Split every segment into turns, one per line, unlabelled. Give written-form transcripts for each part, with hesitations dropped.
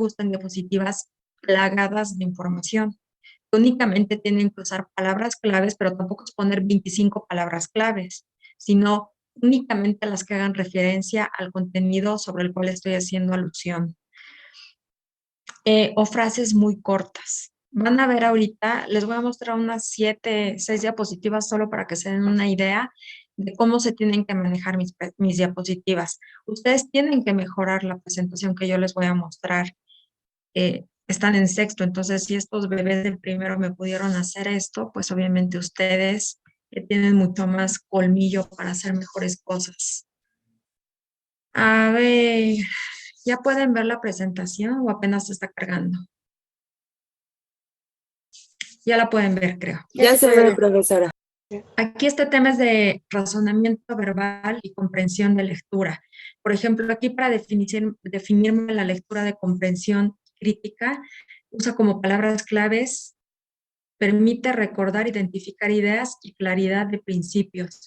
gustan diapositivas plagadas de información. Únicamente tienen que usar palabras claves, pero tampoco es poner 25 palabras claves, sino únicamente las que hagan referencia al contenido sobre el cual estoy haciendo alusión. O frases muy cortas. Van a ver ahorita, les voy a mostrar unas 6 diapositivas solo para que se den una idea de cómo se tienen que manejar mis diapositivas. Ustedes tienen que mejorar la presentación que yo les voy a mostrar. Están en sexto, entonces si estos bebés del primero me pudieron hacer esto, pues obviamente ustedes tienen mucho más colmillo para hacer mejores cosas. A ver, ¿ya pueden ver la presentación o apenas se está cargando? Ya la pueden ver, creo.
Ya se ve, profesora.
Aquí este tema es de razonamiento verbal y comprensión de lectura. Por ejemplo, aquí para definirme la lectura de comprensión crítica, usa como palabras claves, permite recordar, identificar ideas y claridad de principios.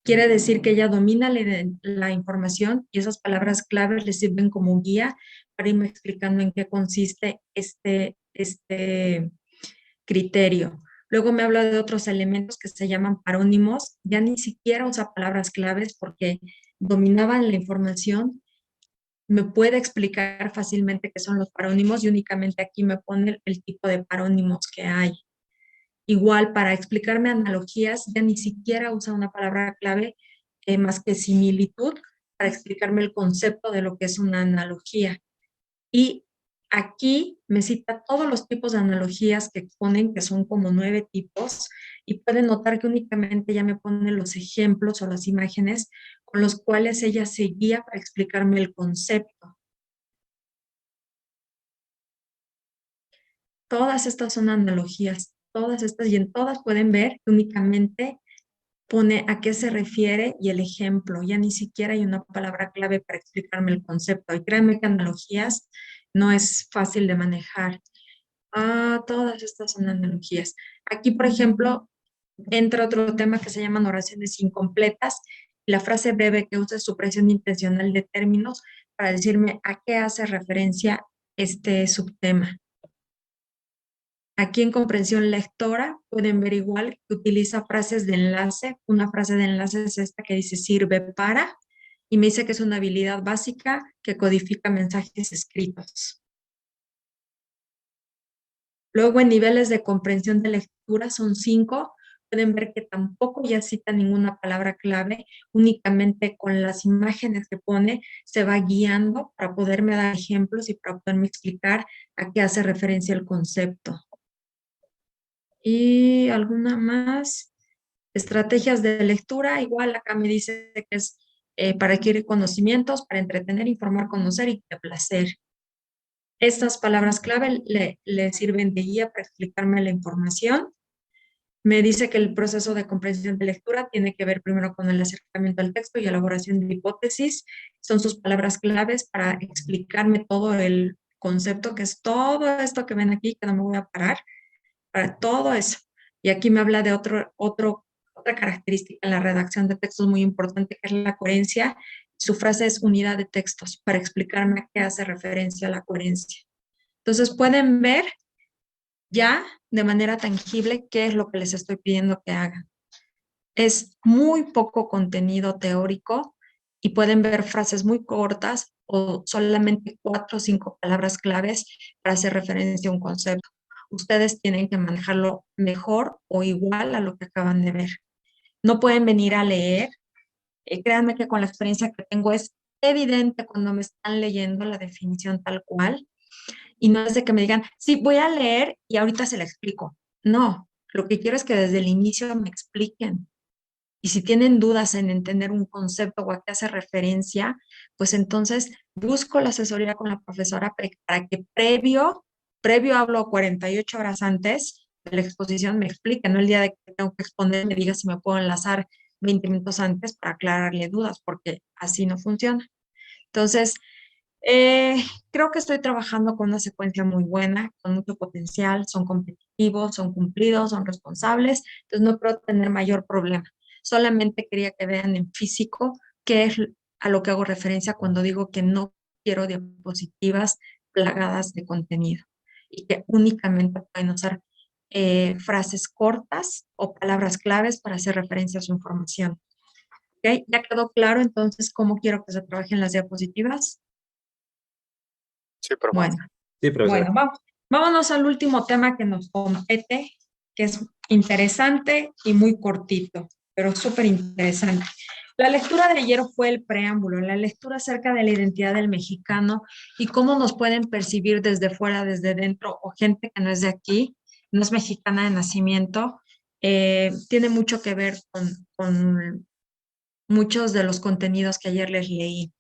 Quiere decir que ella domina la información y esas palabras claves le sirven como guía para irme explicando en qué consiste este criterio. Luego me habla de otros elementos que se llaman parónimos. Ya ni siquiera usa palabras claves porque dominaban la información. Me puede explicar fácilmente qué son los parónimos y únicamente aquí me pone el tipo de parónimos que hay. Igual, para explicarme analogías, ya ni siquiera usa una palabra clave más que similitud para explicarme el concepto de lo que es una analogía. Y aquí me cita todos los tipos de analogías que ponen, que son como 9 tipos, y pueden notar que únicamente ya me pone los ejemplos o las imágenes con los cuales ella se guía para explicarme el concepto. Todas estas son analogías, todas estas, y en todas pueden ver que únicamente pone a qué se refiere y el ejemplo. Ya ni siquiera hay una palabra clave para explicarme el concepto. Y créanme que analogías no es fácil de manejar. Todas estas son analogías. Aquí, por ejemplo, entra otro tema que se llaman oraciones incompletas. La frase breve que usa es supresión intencional de términos para decirme a qué hace referencia este subtema. Aquí en comprensión lectora pueden ver igual que utiliza frases de enlace. Una frase de enlace es esta que dice sirve para, y me dice que es una habilidad básica que codifica mensajes escritos. Luego en niveles de comprensión de lectura son 5. Pueden ver que tampoco ya cita ninguna palabra clave, únicamente con las imágenes que pone se va guiando para poderme dar ejemplos y para poderme explicar a qué hace referencia el concepto. Y alguna más. Estrategias de lectura, igual acá me dice que es para adquirir conocimientos, para entretener, informar, conocer y de placer. Estas palabras clave le sirven de guía para explicarme la información. Me dice que el proceso de comprensión de lectura tiene que ver primero con el acercamiento al texto y elaboración de hipótesis. Son sus palabras claves para explicarme todo el concepto, que es todo esto que ven aquí, que no me voy a parar, para todo eso. Y aquí me habla de otra característica en la redacción de textos muy importante, que es la coherencia. Su frase es unidad de textos, para explicarme a qué hace referencia la coherencia. Entonces pueden ver ya de manera tangible qué es lo que les estoy pidiendo que hagan. Es muy poco contenido teórico y pueden ver frases muy cortas o solamente 4 o 5 palabras claves para hacer referencia a un concepto. Ustedes tienen que manejarlo mejor o igual a lo que acaban de ver. No pueden venir a leer. Créanme que con la experiencia que tengo es evidente cuando me están leyendo la definición tal cual y no es de que me digan, sí, voy a leer y ahorita se la explico. No, lo que quiero es que desde el inicio me expliquen. Y si tienen dudas en entender un concepto o a qué hace referencia, pues entonces busco la asesoría con la profesora para que previo hablo 48 horas antes de la exposición, me explique, no el día de que tengo que exponer, me diga si me puedo enlazar 20 minutos antes para aclararle dudas, porque así no funciona. Entonces, creo que estoy trabajando con una secuencia muy buena, con mucho potencial, son competitivos, son cumplidos, son responsables, entonces no creo tener mayor problema. Solamente quería que vean en físico qué es a lo que hago referencia cuando digo que no quiero diapositivas plagadas de contenido y que únicamente pueden usar frases cortas o palabras claves para hacer referencia a su información. ¿Ok? ¿Ya quedó claro entonces cómo quiero que se trabajen las diapositivas?
Sí, profe.
Bueno,
Sí, profesor.
bueno, vámonos al último tema que nos compete, que es interesante y muy cortito, pero súper interesante. La lectura de ayer fue el preámbulo, la lectura acerca de la identidad del mexicano y cómo nos pueden percibir desde fuera, desde dentro, o gente que no es de aquí, no es mexicana de nacimiento. Tiene mucho que ver con muchos de los contenidos que ayer les leí.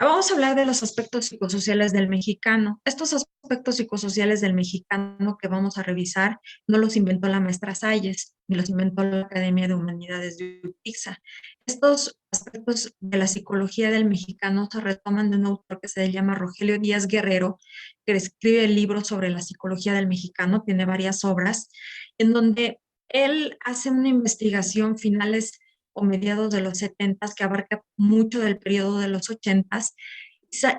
Vamos a hablar de los aspectos psicosociales del mexicano. Estos aspectos psicosociales del mexicano que vamos a revisar no los inventó la maestra Salles, ni los inventó la Academia de Humanidades de UPIXA. Estos aspectos de la psicología del mexicano se retoman de un autor que se llama Rogelio Díaz Guerrero, que escribe el libro sobre la psicología del mexicano, tiene varias obras, en donde él hace una investigación finales o mediados de los 70 que abarca mucho del periodo de los 80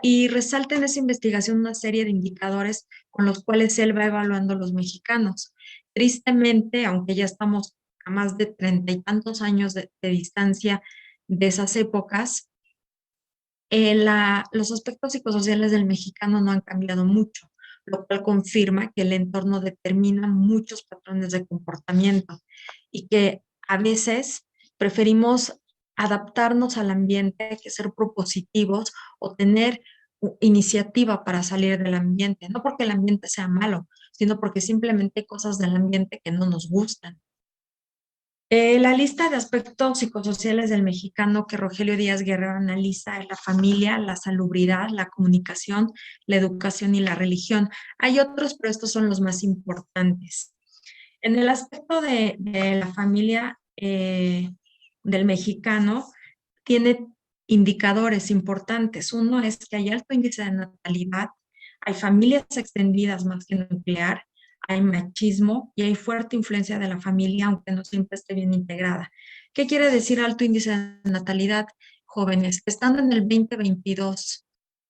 y resalta en esa investigación una serie de indicadores con los cuales él va evaluando a los mexicanos. Tristemente, aunque ya estamos a más de 30 y tantos años de distancia de esas épocas, los aspectos psicosociales del mexicano no han cambiado mucho, lo cual confirma que el entorno determina muchos patrones de comportamiento y que a veces preferimos adaptarnos al ambiente que ser propositivos o tener iniciativa para salir del ambiente, no porque el ambiente sea malo, sino porque simplemente hay cosas del ambiente que no nos gustan. La lista de aspectos psicosociales del mexicano que Rogelio Díaz Guerrero analiza es la familia, la salubridad, la comunicación, la educación y la religión. Hay otros, pero estos son los más importantes. En el aspecto de la familia del mexicano, tiene indicadores importantes. Uno es que hay alto índice de natalidad, hay familias extendidas más que nuclear, hay machismo y hay fuerte influencia de la familia, aunque no siempre esté bien integrada. ¿Qué quiere decir alto índice de natalidad, jóvenes? Estando en el 2022,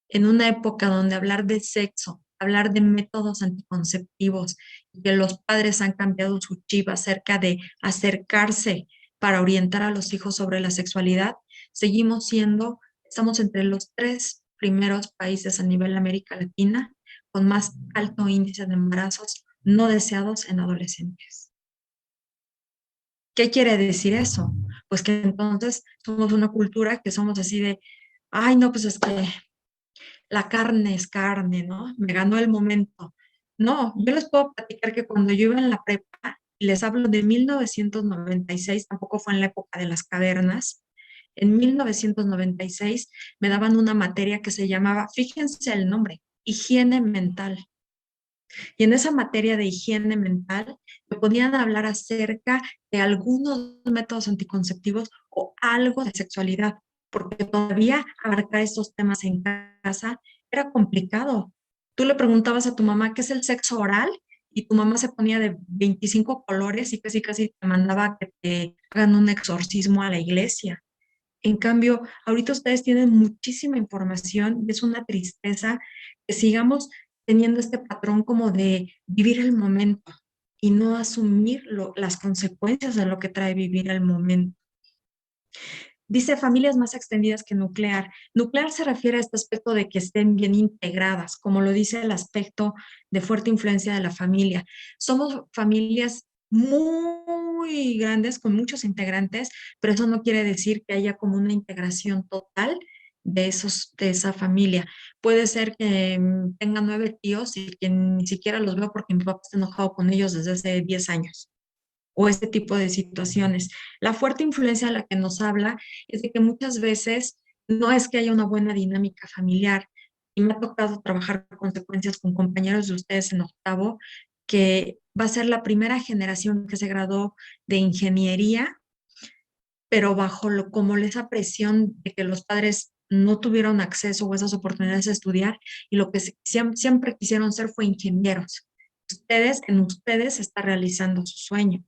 en una época donde hablar de sexo, hablar de métodos anticonceptivos, y que los padres han cambiado su chip acerca de acercarse para orientar a los hijos sobre la sexualidad, estamos entre los 3 primeros países a nivel América Latina con más alto índice de embarazos no deseados en adolescentes. ¿Qué quiere decir eso? Pues que entonces somos una cultura que somos así de, ay, no, pues es que la carne es carne, ¿no? Me ganó el momento. No, yo les puedo platicar que cuando yo iba en la prepa, y les hablo de 1996, tampoco fue en la época de las cavernas, en 1996 me daban una materia que se llamaba, fíjense el nombre, higiene mental. Y en esa materia de higiene mental me podían hablar acerca de algunos métodos anticonceptivos o algo de sexualidad, porque todavía abarcar estos temas en casa era complicado. Tú le preguntabas a tu mamá qué es el sexo oral y tu mamá se ponía de 25 colores y casi casi te mandaba a que te hagan un exorcismo a la iglesia. En cambio, ahorita ustedes tienen muchísima información y es una tristeza que sigamos teniendo este patrón como de vivir el momento y no asumir las consecuencias de lo que trae vivir el momento. Dice familias más extendidas que nuclear. Nuclear se refiere a este aspecto de que estén bien integradas, como lo dice el aspecto de fuerte influencia de la familia. Somos familias muy grandes con muchos integrantes, pero eso no quiere decir que haya como una integración total de esa familia. Puede ser que tenga 9 tíos y que ni siquiera los veo porque mi papá está enojado con ellos desde hace 10 años o este tipo de situaciones. La fuerte influencia a la que nos habla es de que muchas veces no es que haya una buena dinámica familiar. Y me ha tocado trabajar con consecuencias con compañeros de ustedes en octavo, que va a ser la primera generación que se graduó de ingeniería, pero bajo como esa presión de que los padres no tuvieron acceso o esas oportunidades de estudiar y lo que siempre quisieron ser fue ingenieros. En ustedes se está realizando su sueño.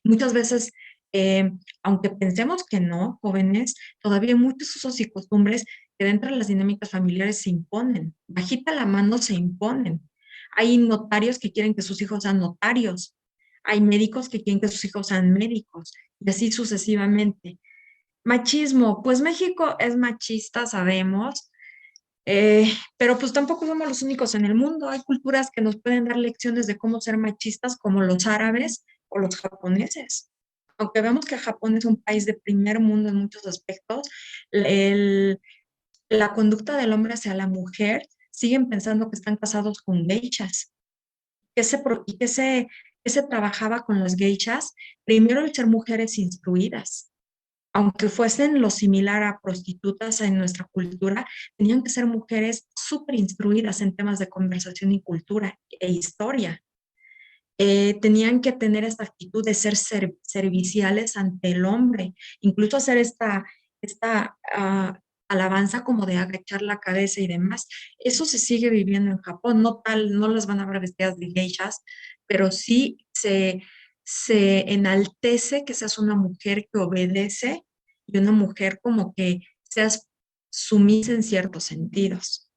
Muchas veces, aunque pensemos que no, jóvenes, todavía hay muchos usos y costumbres que dentro de las dinámicas familiares se imponen. Bajita la mano se imponen. Hay notarios que quieren que sus hijos sean notarios. Hay médicos que quieren que sus hijos sean médicos. Y así sucesivamente. Machismo, pues México es machista, sabemos, pero pues tampoco somos los únicos en el mundo. Hay culturas que nos pueden dar lecciones de cómo ser machistas, como los árabes o los japoneses. Aunque vemos que Japón es un país de primer mundo en muchos aspectos, el- la conducta del hombre hacia la mujer siguen pensando que están casados con geishas. ¿Qué se trabajaba con las geishas? Primero, el ser mujeres instruidas, aunque fuesen lo similar a prostitutas en nuestra cultura, tenían que ser mujeres súper instruidas en temas de conversación y cultura e historia. Tenían que tener esta actitud de ser serviciales ante el hombre, incluso hacer esta alabanza como de agachar la cabeza y demás. Eso se sigue viviendo en Japón, no tal, no las van a ver vestidas de geishas, pero sí se enaltece que seas una mujer que obedece y una mujer como que seas sumisa en ciertos sentidos.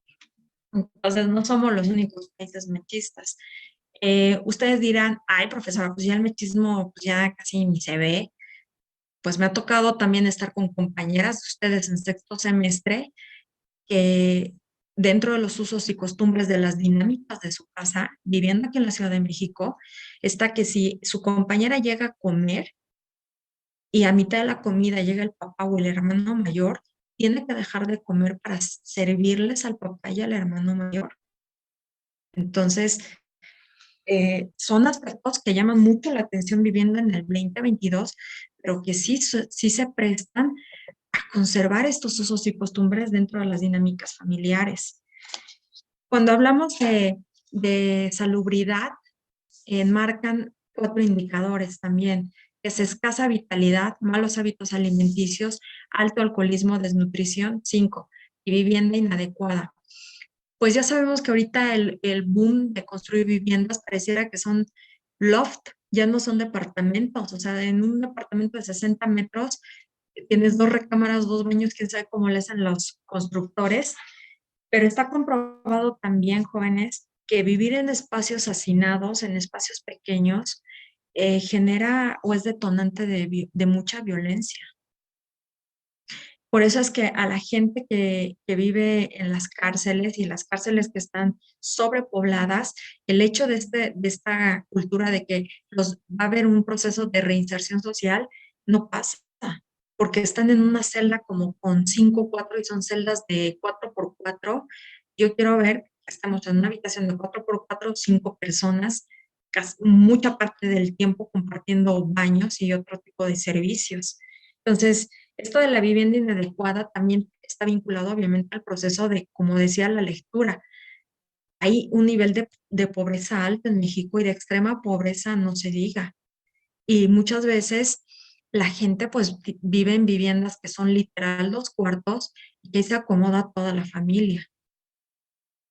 Entonces, no somos los únicos países machistas. Ustedes dirán, ay, profesora, pues ya el machismo pues ya casi ni se ve. Pues me ha tocado también estar con compañeras de ustedes en sexto semestre que dentro de los usos y costumbres de las dinámicas de su casa, viviendo aquí en la Ciudad de México, está que si su compañera llega a comer y a mitad de la comida llega el papá o el hermano mayor, tiene que dejar de comer para servirles al papá y al hermano mayor. Entonces, son aspectos que llaman mucho la atención viviendo en el 2022, pero que sí, sí se prestan a conservar estos usos y costumbres dentro de las dinámicas familiares. Cuando hablamos de salubridad, enmarcan 4 indicadores también, que es escasa vitalidad, malos hábitos alimenticios, alto alcoholismo, desnutrición, 5, y vivienda inadecuada. Pues ya sabemos que ahorita el boom de construir viviendas pareciera que son loft, ya no son departamentos, o sea, en un departamento de 60 metros tienes 2 recámaras, 2 baños, quién sabe cómo le hacen los constructores, pero está comprobado también, jóvenes, que vivir en espacios hacinados, en espacios pequeños, genera o es detonante de mucha violencia. Por eso es que a la gente que vive en las cárceles y las cárceles que están sobrepobladas, el hecho de esta cultura de que va a haber un proceso de reinserción social no pasa, porque están en una celda como con 5 4 y son celdas de 4 por 4. Yo quiero ver, estamos en una habitación de 4 por 4, 5 personas, mucha parte del tiempo compartiendo baños y otro tipo de servicios. Entonces, esto de la vivienda inadecuada también está vinculado obviamente al proceso de, como decía, la lectura. Hay un nivel de pobreza alto en México y de extrema pobreza no se diga. Y muchas veces la gente pues vive en viviendas que son literal 2 cuartos y que se acomoda toda la familia.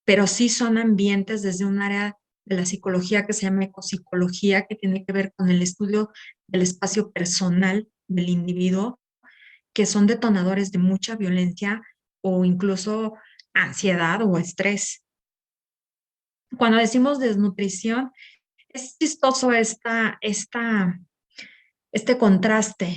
Pero sí son ambientes desde un área de la psicología que se llama ecopsicología, que tiene que ver con el estudio del espacio personal del individuo, que son detonadores de mucha violencia o incluso ansiedad o estrés. Cuando decimos desnutrición, es chistoso este contraste.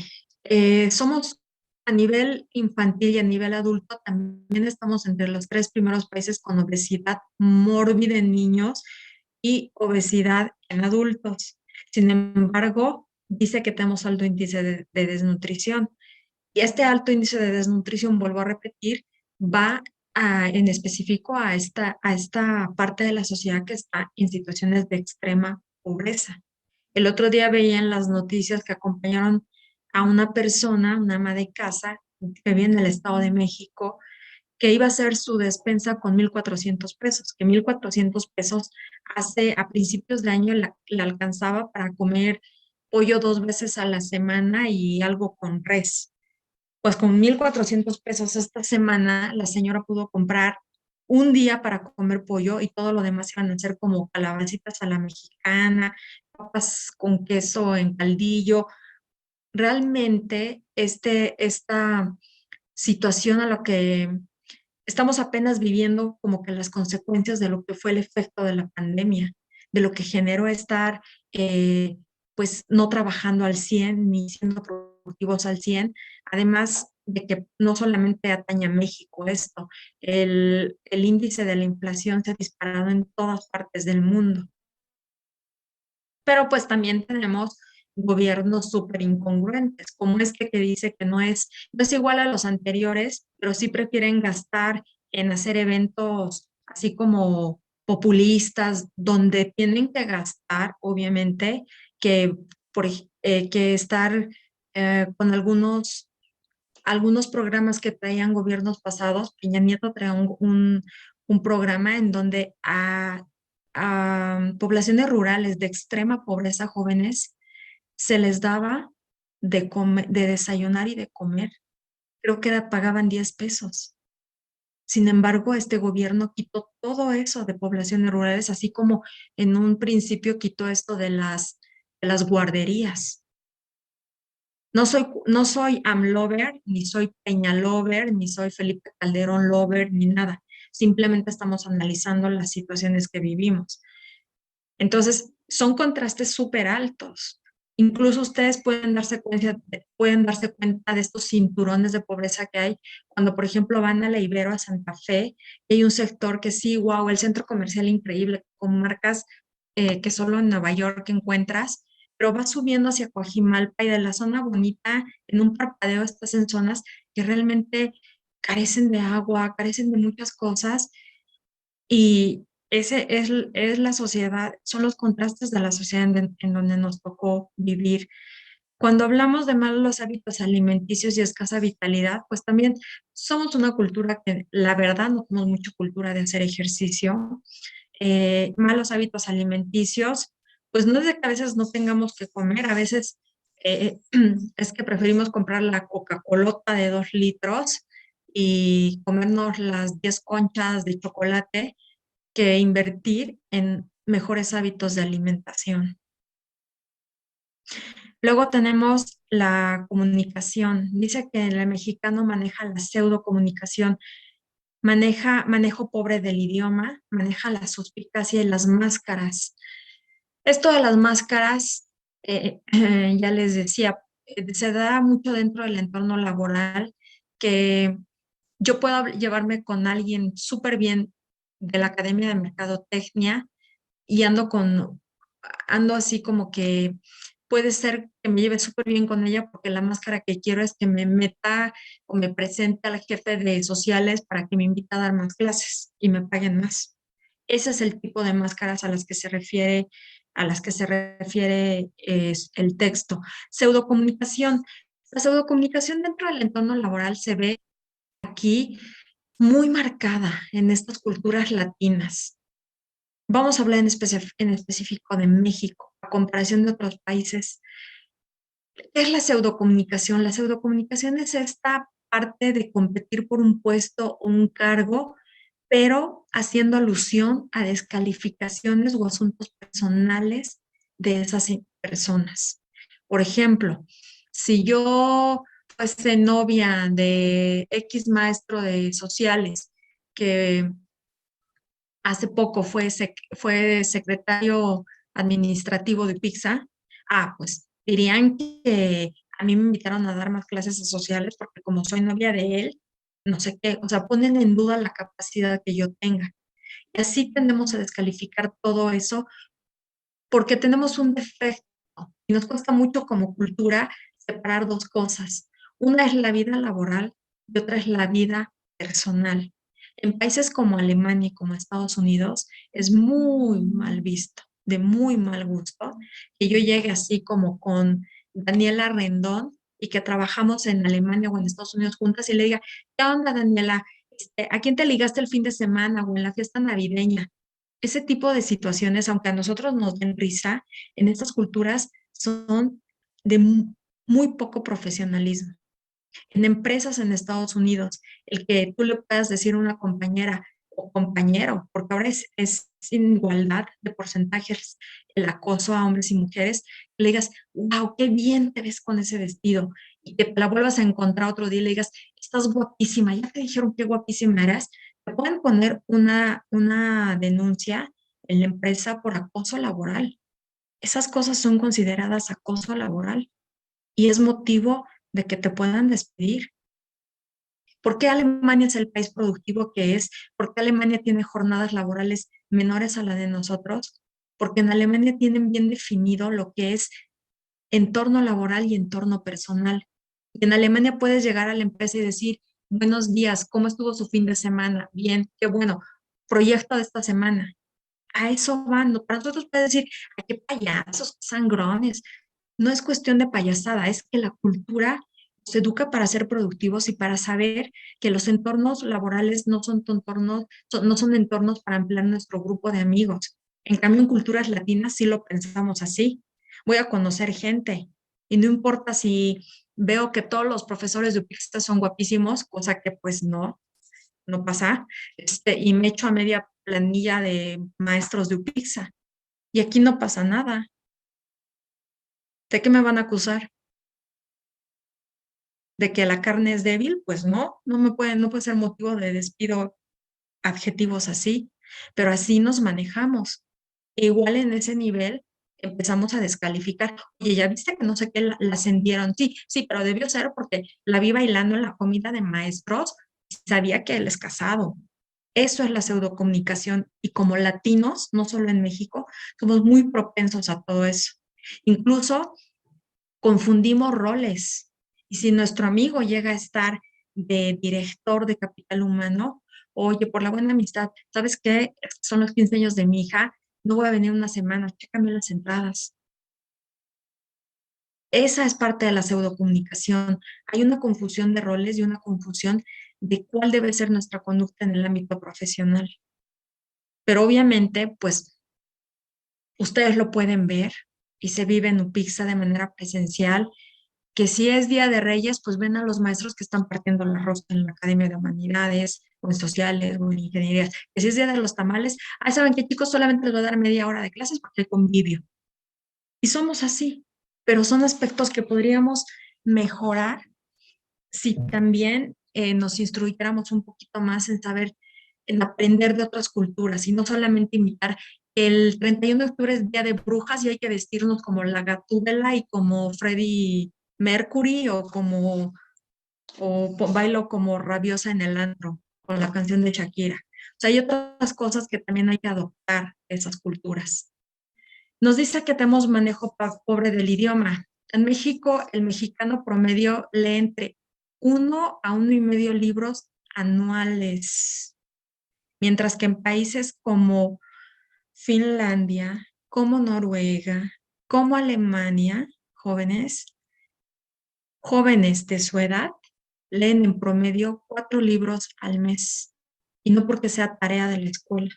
Somos a nivel infantil y a nivel adulto, también estamos entre los 3 primeros países con obesidad mórbida en niños y obesidad en adultos. Sin embargo, dice que tenemos alto índice de desnutrición. Y este alto índice de desnutrición, vuelvo a repetir, va en específico a esta parte de la sociedad que está en situaciones de extrema pobreza. El otro día veía en las noticias que acompañaron a una persona, una ama de casa, que vive en el Estado de México, que iba a hacer su despensa con 1,400 pesos, que 1,400 pesos a principios de año la alcanzaba para comer pollo 2 veces a la semana y algo con res. Pues con 1,400 pesos esta semana la señora pudo comprar un día para comer pollo y todo lo demás iban a ser como calabacitas a la mexicana, papas con queso en caldillo. Realmente esta situación a lo que estamos apenas viviendo como que las consecuencias de lo que fue el efecto de la pandemia, de lo que generó estar pues no trabajando al 100 ni siendo productivos al 100, además de que no solamente atañe a México esto, el índice de la inflación se ha disparado en todas partes del mundo. Pero pues también tenemos gobiernos súper incongruentes, como este que dice que no es igual a los anteriores, pero sí prefieren gastar en hacer eventos así como populistas, donde tienen que gastar, obviamente, que, que estar con algunos programas que traían gobiernos pasados. Peña Nieto traía un programa en donde a poblaciones rurales de extrema pobreza, jóvenes, se les daba de desayunar y de comer. Creo que pagaban 10 pesos. Sin embargo, este gobierno quitó todo eso de poblaciones rurales, así como en un principio quitó esto de las guarderías. No soy AMLover, ni soy Peña Lover, ni soy Felipe Calderón Lover, ni nada. Simplemente estamos analizando las situaciones que vivimos. Entonces, son contrastes súper altos. Incluso ustedes pueden darse cuenta de estos cinturones de pobreza que hay cuando, por ejemplo, van a la Ibero, a Santa Fe, y hay un sector que sí, wow, el centro comercial increíble, con marcas que solo en Nueva York encuentras, pero vas subiendo hacia Coajimalpa y de la zona bonita, en un parpadeo estás en zonas que realmente carecen de agua, carecen de muchas cosas, y ese es la sociedad, son los contrastes de la sociedad en donde nos tocó vivir. Cuando hablamos de malos hábitos alimenticios y escasa vitalidad, pues también somos una cultura que la verdad no tenemos mucha cultura de hacer ejercicio. Malos hábitos alimenticios, pues no es de que a veces no tengamos que comer, a veces es que preferimos comprar la Coca-Colota de 2 litros y comernos las 10 conchas de chocolate que invertir en mejores hábitos de alimentación. Luego tenemos la comunicación. Dice que el mexicano maneja la pseudocomunicación, manejo pobre del idioma, maneja la suspicacia y las máscaras. Esto de las máscaras, ya les decía, se da mucho dentro del entorno laboral, que yo puedo llevarme con alguien súper bien de la Academia de Mercadotecnia y ando así como que puede ser que me lleve súper bien con ella, porque la máscara que quiero es que me meta o me presente al jefe de sociales para que me invite a dar más clases y me paguen más. Ese es el tipo de máscaras a las que se refiere el texto. Pseudocomunicación. La pseudocomunicación dentro del entorno laboral se ve aquí muy marcada en estas culturas latinas. Vamos a hablar en específico de México, a comparación de otros países. ¿Qué es la pseudocomunicación? La pseudocomunicación es esta parte de competir por un puesto o un cargo, pero haciendo alusión a descalificaciones o asuntos personales de esas personas. Por ejemplo, si yo fuese novia de X maestro de sociales que hace poco fue secretario administrativo de Pizza, pues dirían que a mí me invitaron a dar más clases de sociales porque como soy novia de él, no sé qué, o sea, ponen en duda la capacidad que yo tenga. Y así tendemos a descalificar todo eso porque tenemos un defecto y nos cuesta mucho como cultura separar dos cosas. Una es la vida laboral y otra es la vida personal. En países como Alemania y como Estados Unidos es muy mal visto, de muy mal gusto, que yo llegue así como con Daniela Rendón y que trabajamos en Alemania o en Estados Unidos juntas y le diga, ¿qué onda, Daniela? ¿A quién te ligaste el fin de semana o en la fiesta navideña? Ese tipo de situaciones, aunque a nosotros nos den risa, en estas culturas son de muy poco profesionalismo. En empresas en Estados Unidos, el que tú le puedas decir a una compañera o compañero, porque ahora es sin igualdad de porcentajes el acoso a hombres y mujeres, le digas, wow, qué bien te ves con ese vestido. y te la vuelvas a encontrar otro día y le digas, estás guapísima, ya te dijeron qué guapísima eras, te pueden poner una denuncia en la empresa por acoso laboral. Esas cosas son consideradas acoso laboral y es motivo de que te puedan despedir. ¿Por qué Alemania es el país productivo que es? ¿Por qué Alemania tiene jornadas laborales menores a la de nosotros? Porque en Alemania tienen bien definido lo que es entorno laboral y entorno personal. Y en Alemania puedes llegar a la empresa y decir, buenos días, ¿cómo estuvo su fin de semana? Bien, qué bueno, proyecto de esta semana. A eso van, ¿no? Para nosotros puedes decir, ay, qué payasos, sangrones. No es cuestión de payasada, es que la cultura se educa para ser productivos y para saber que los entornos laborales no son entornos, no son entornos para emplear nuestro grupo de amigos. En cambio, en culturas latinas sí lo pensamos así. Voy a conocer gente y no importa si veo que todos los profesores de UPIXTA son guapísimos, cosa que pues no pasa, y me echo a media planilla de maestros de UPIXA. Y aquí no pasa nada. ¿De qué me van a acusar? ¿De que la carne es débil? Pues no puede ser motivo de despido adjetivos así, pero así nos manejamos. E igual en ese nivel empezamos a descalificar. Oye, ya viste que no sé qué la ascendieron. Sí, sí, pero debió ser porque la vi bailando en la comida de maestros y sabía que él es casado. Eso es la pseudocomunicación y como latinos, no solo en México, somos muy propensos a todo eso. Incluso confundimos roles. Y si nuestro amigo llega a estar de director de capital humano, oye, por la buena amistad, ¿sabes qué? Son los 15 años de mi hija, no voy a venir una semana, chécame las entradas. Esa es parte de la pseudocomunicación. Hay una confusión de roles y una confusión de cuál debe ser nuestra conducta en el ámbito profesional. Pero obviamente, pues ustedes lo pueden ver y se vive en UPIXA de manera presencial, que si es Día de Reyes, pues ven a los maestros que están partiendo la rosca en la Academia de Humanidades, o en Sociales, o en Ingenierías. Que si es Día de los Tamales, saben que chicos solamente les voy a dar media hora de clases porque hay convivio. Y somos así, pero son aspectos que podríamos mejorar si también nos instruyéramos un poquito más en saber, en aprender de otras culturas y no solamente imitar. El 31 de octubre es Día de Brujas y hay que vestirnos como la Gatúbela y como Freddie Mercury o bailo como rabiosa en el antro con la canción de Shakira. O sea, hay otras cosas que también hay que adoptar esas culturas. Nos dice que tenemos manejo pobre del idioma. En México, el mexicano promedio lee entre 1 a 1,5 libros anuales, mientras que en países como Finlandia, como Noruega, como Alemania, jóvenes de su edad leen en promedio 4 libros al mes. Y no porque sea tarea de la escuela,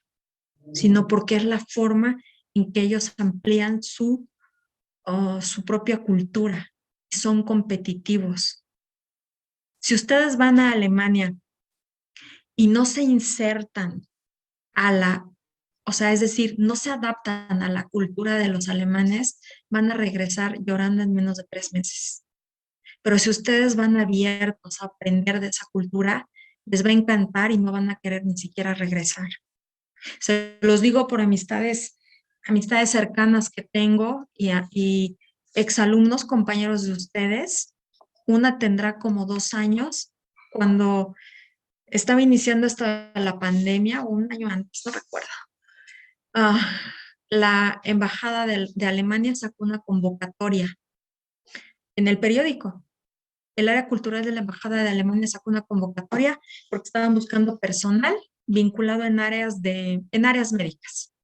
sino porque es la forma en que ellos amplían su propia cultura. Son competitivos. Si ustedes van a Alemania y no se insertan a o sea, es decir, no se adaptan a la cultura de los alemanes, van a regresar llorando en menos de 3 meses. Pero si ustedes van abiertos a aprender de esa cultura, les va a encantar y no van a querer ni siquiera regresar. Se los digo por amistades cercanas que tengo y exalumnos, compañeros de ustedes. Una tendrá como 2 años cuando estaba iniciando esta la pandemia, o un año antes, no recuerdo. Ah, la embajada de Alemania sacó una convocatoria en el periódico. El área cultural de la embajada de Alemania sacó una convocatoria porque estaban buscando personal vinculado en áreas médicas.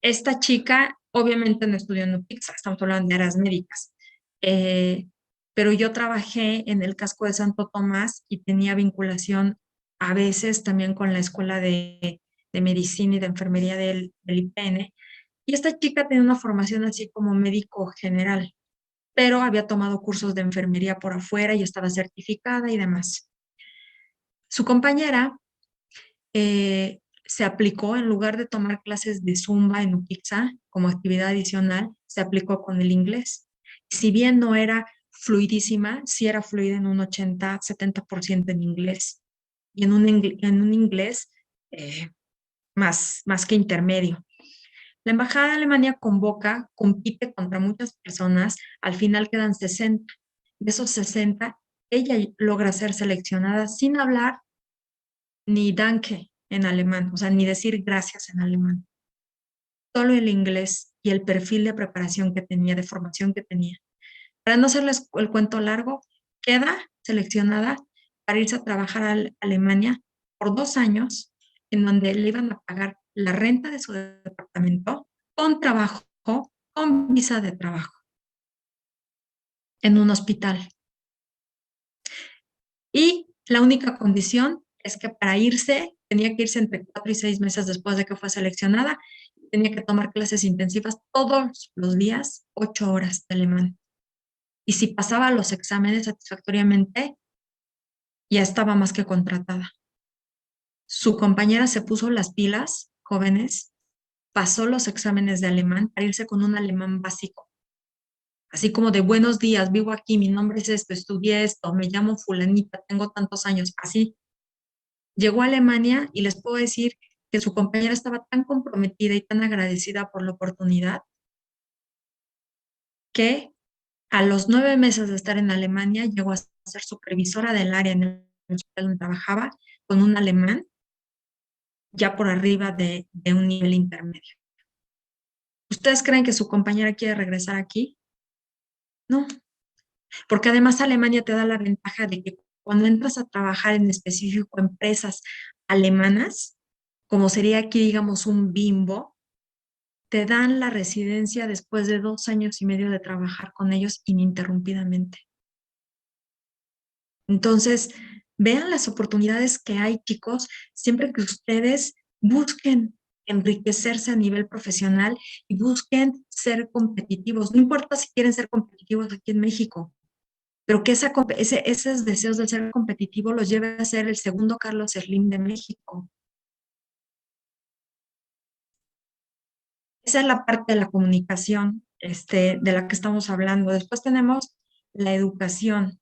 Esta chica obviamente no estudió en UPIXA, estamos hablando de áreas médicas, eh, pero yo trabajé en el casco de Santo Tomás y tenía vinculación a veces también con la escuela de medicina y de enfermería del IPN. Y esta chica tenía una formación así como médico general, pero había tomado cursos de enfermería por afuera y estaba certificada y demás. Su compañera se aplicó, en lugar de tomar clases de Zumba en UPIXA como actividad adicional, se aplicó con el inglés. Si bien no era fluidísima, sí era fluida en un 80-70% en inglés, y en un inglés más que intermedio. La Embajada de Alemania convoca, compite contra muchas personas, al final quedan 60. De esos 60, ella logra ser seleccionada sin hablar ni danke en alemán, o sea, ni decir gracias en alemán. Solo el inglés y el perfil de preparación que tenía, de formación que tenía. Para no hacerles el cuento largo, queda seleccionada para irse a trabajar a Alemania por 2 años, en donde le iban a pagar la renta de su departamento con trabajo, con visa de trabajo, en un hospital. Y la única condición es que para irse, tenía que irse entre 4 y 6 meses después de que fue seleccionada, tenía que tomar clases intensivas todos los días, 8 horas de alemán. Y si pasaba los exámenes satisfactoriamente, ya estaba más que contratada. Su compañera se puso las pilas, jóvenes, pasó los exámenes de alemán para irse con un alemán básico. Así como de buenos días, vivo aquí, mi nombre es esto, estudié esto, me llamo fulanita, tengo tantos años, así. Llegó a Alemania y les puedo decir que su compañera estaba tan comprometida y tan agradecida por la oportunidad que a los 9 meses de estar en Alemania llegó a ser supervisora del área en el hospital donde trabajaba con un alemán ya por arriba de un nivel intermedio. ¿Ustedes creen que su compañera quiere regresar aquí? No, porque además Alemania te da la ventaja de que cuando entras a trabajar en específico empresas alemanas, como sería aquí, digamos, un Bimbo, te dan la residencia después de 2 años y medio de trabajar con ellos ininterrumpidamente. Entonces, vean las oportunidades que hay, chicos, siempre que ustedes busquen enriquecerse a nivel profesional y busquen ser competitivos. No importa si quieren ser competitivos aquí en México, pero que esos deseos de ser competitivo los lleve a ser el segundo Carlos Slim de México. Esa es la parte de la comunicación de la que estamos hablando. Después tenemos la educación.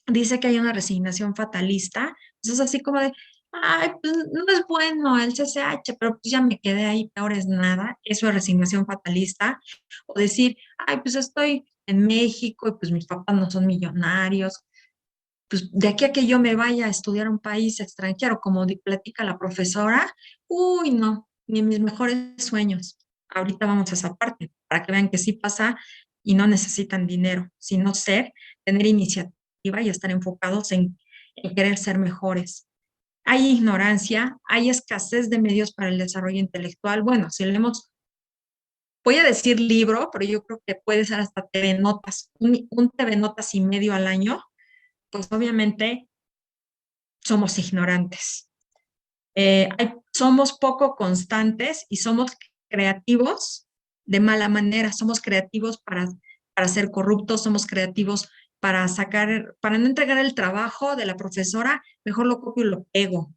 Dice que hay una resignación fatalista. Pues es así como de, ay, pues no es bueno el CCH, pero pues ya me quedé ahí, peor es nada. Eso es resignación fatalista. O decir, ay, pues estoy en México y pues mis papás no son millonarios. Pues de aquí a que yo me vaya a estudiar a un país extranjero, como platica la profesora, uy, no, ni en mis mejores sueños. Ahorita vamos a esa parte, para que vean que sí pasa y no necesitan dinero, sino tener iniciativa y estar enfocados en querer ser mejores. Hay ignorancia, hay escasez de medios para el desarrollo intelectual. Bueno, si leemos, voy a decir libro, pero yo creo que puede ser hasta TV Notas, un TV Notas y medio al año, pues obviamente somos ignorantes. Somos poco constantes y somos creativos de mala manera. Somos creativos para ser corruptos, somos creativos para no entregar el trabajo de la profesora, mejor lo copio y lo pego.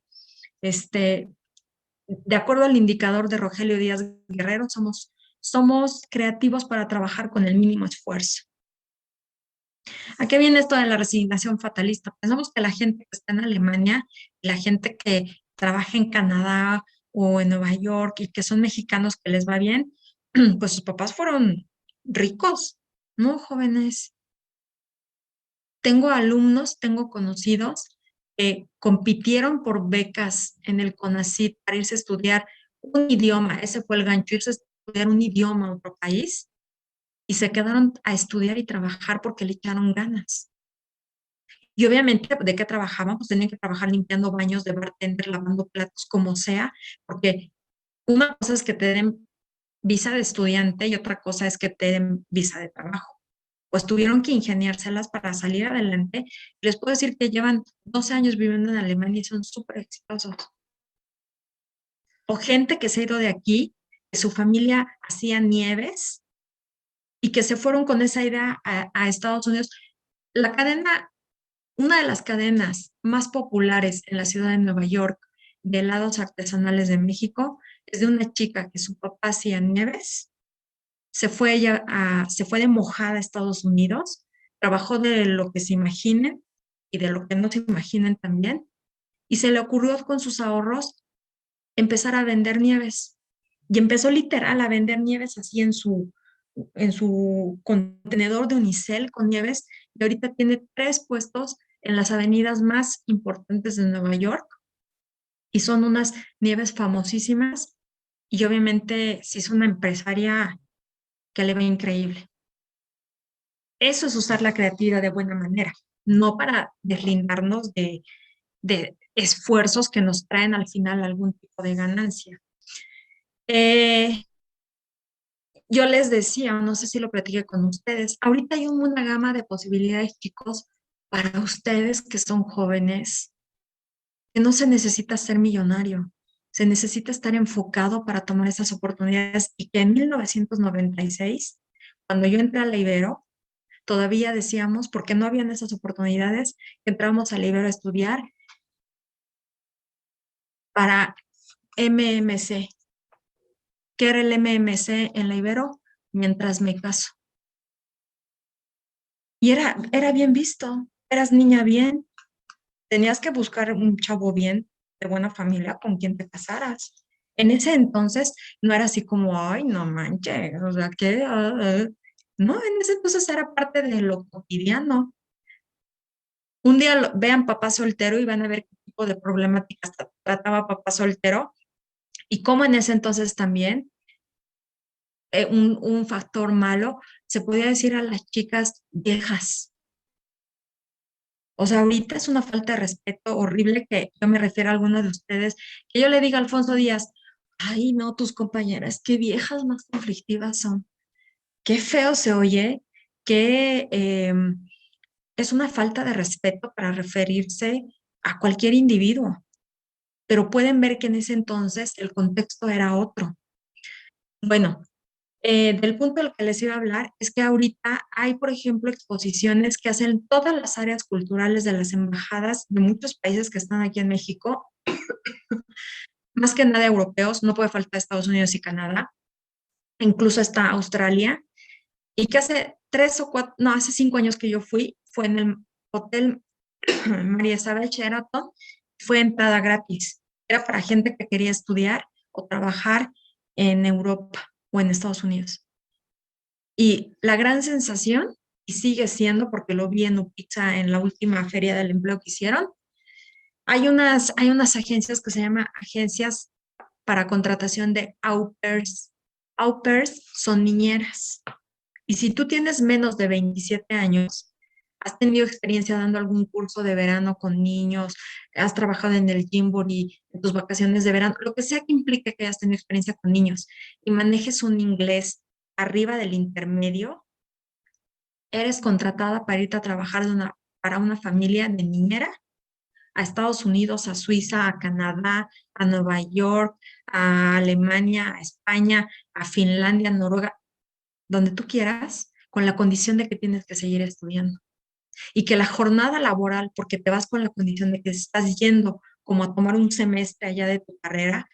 De acuerdo al indicador de Rogelio Díaz Guerrero, somos creativos para trabajar con el mínimo esfuerzo. ¿A qué viene esto de la resignación fatalista? Pensamos que la gente que está en Alemania, la gente que trabaja en Canadá o en Nueva York y que son mexicanos que les va bien, pues sus papás fueron ricos, ¿no, jóvenes? Tengo alumnos, tengo conocidos que compitieron por becas en el CONACYT para irse a estudiar un idioma. Ese fue el gancho, irse a estudiar un idioma a otro país y se quedaron a estudiar y trabajar porque le echaron ganas. Y obviamente, ¿de qué trabajaban? Pues tenían que trabajar limpiando baños de bartender, lavando platos, como sea, porque una cosa es que te den visa de estudiante y otra cosa es que te den visa de trabajo. Pues tuvieron que ingeniárselas para salir adelante. Les puedo decir que llevan 12 años viviendo en Alemania y son súper exitosos. O gente que se ha ido de aquí, que su familia hacía nieves y que se fueron con esa idea a Estados Unidos. La cadena Una de las cadenas más populares en la ciudad de Nueva York de helados artesanales de México es de una chica que su papá hacía nieves, se fue de mojada a Estados Unidos, trabajó de lo que se imaginen y de lo que no se imaginen también, y se le ocurrió con sus ahorros empezar a vender nieves. Y empezó literal a vender nieves así en su contenedor de unicel con nieves, y ahorita tiene 3 puestos en las avenidas más importantes de Nueva York, y son unas nieves famosísimas, y obviamente sí es una empresaria que le va increíble. Eso es usar la creatividad de buena manera, no para deslindarnos de esfuerzos que nos traen al final algún tipo de ganancia. Eh, yo les decía, no sé si lo platiqué con ustedes, ahorita hay una gama de posibilidades, chicos, para ustedes que son jóvenes, que no se necesita ser millonario, se necesita estar enfocado para tomar esas oportunidades, y que en 1996, cuando yo entré a la Ibero, todavía decíamos, porque no habían esas oportunidades, que entramos a la Ibero a estudiar para MMC. ¿Qué era el MMC en la Ibero? Mientras me caso. Y era bien visto, eras niña bien, tenías que buscar un chavo bien, de buena familia, con quien te casaras. En ese entonces no era así como, ay, no manches, o sea, ¿qué? No, en ese entonces era parte de lo cotidiano. Un día vean Papá Soltero y van a ver qué tipo de problemáticas trataba Papá Soltero, y cómo en ese entonces también un factor malo se podía decir a las chicas viejas. O sea, ahorita es una falta de respeto horrible que yo me refiero a alguno de ustedes, que yo le diga a Alfonso Díaz, ay, no, tus compañeras, qué viejas más conflictivas son. Qué feo se oye, que es una falta de respeto para referirse a cualquier individuo. Pero pueden ver que en ese entonces el contexto era otro. Bueno, del punto del que les iba a hablar es que ahorita hay, por ejemplo, exposiciones que hacen todas las áreas culturales de las embajadas de muchos países que están aquí en México, más que nada europeos, no puede faltar Estados Unidos y Canadá, incluso está Australia, y que hace 3 o 4, no, hace 5 años que yo fui, fue en el Hotel María Isabel Sheraton, fue entrada gratis, era para gente que quería estudiar o trabajar en Europa o en Estados Unidos. Y la gran sensación, y sigue siendo porque lo vi en Upizza en la última feria del empleo que hicieron, hay unas agencias que se llaman agencias para contratación de au pairs. Au pairs son niñeras. Y si tú tienes menos de 27 años, has tenido experiencia dando algún curso de verano con niños, has trabajado en el Gymboree, en tus vacaciones de verano, lo que sea que implique que hayas tenido experiencia con niños y manejes un inglés arriba del intermedio, eres contratada para irte a trabajar para una familia de niñera a Estados Unidos, a Suiza, a Canadá, a Nueva York, a Alemania, a España, a Finlandia, a Noruega, donde tú quieras, con la condición de que tienes que seguir estudiando. Y que la jornada laboral, porque te vas con la condición de que estás yendo como a tomar un semestre allá de tu carrera,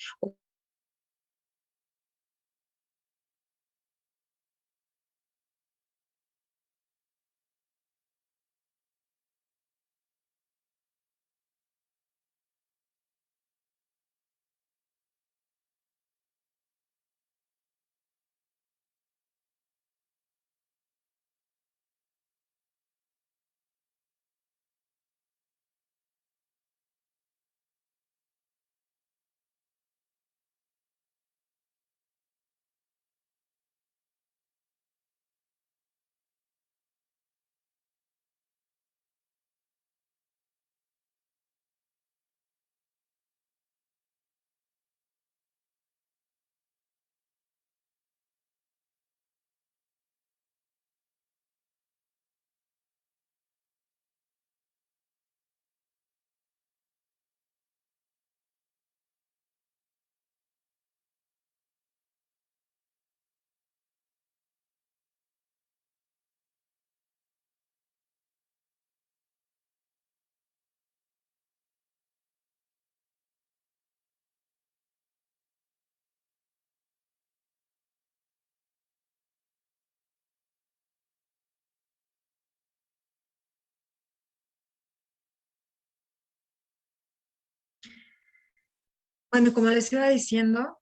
Bueno, como les iba diciendo,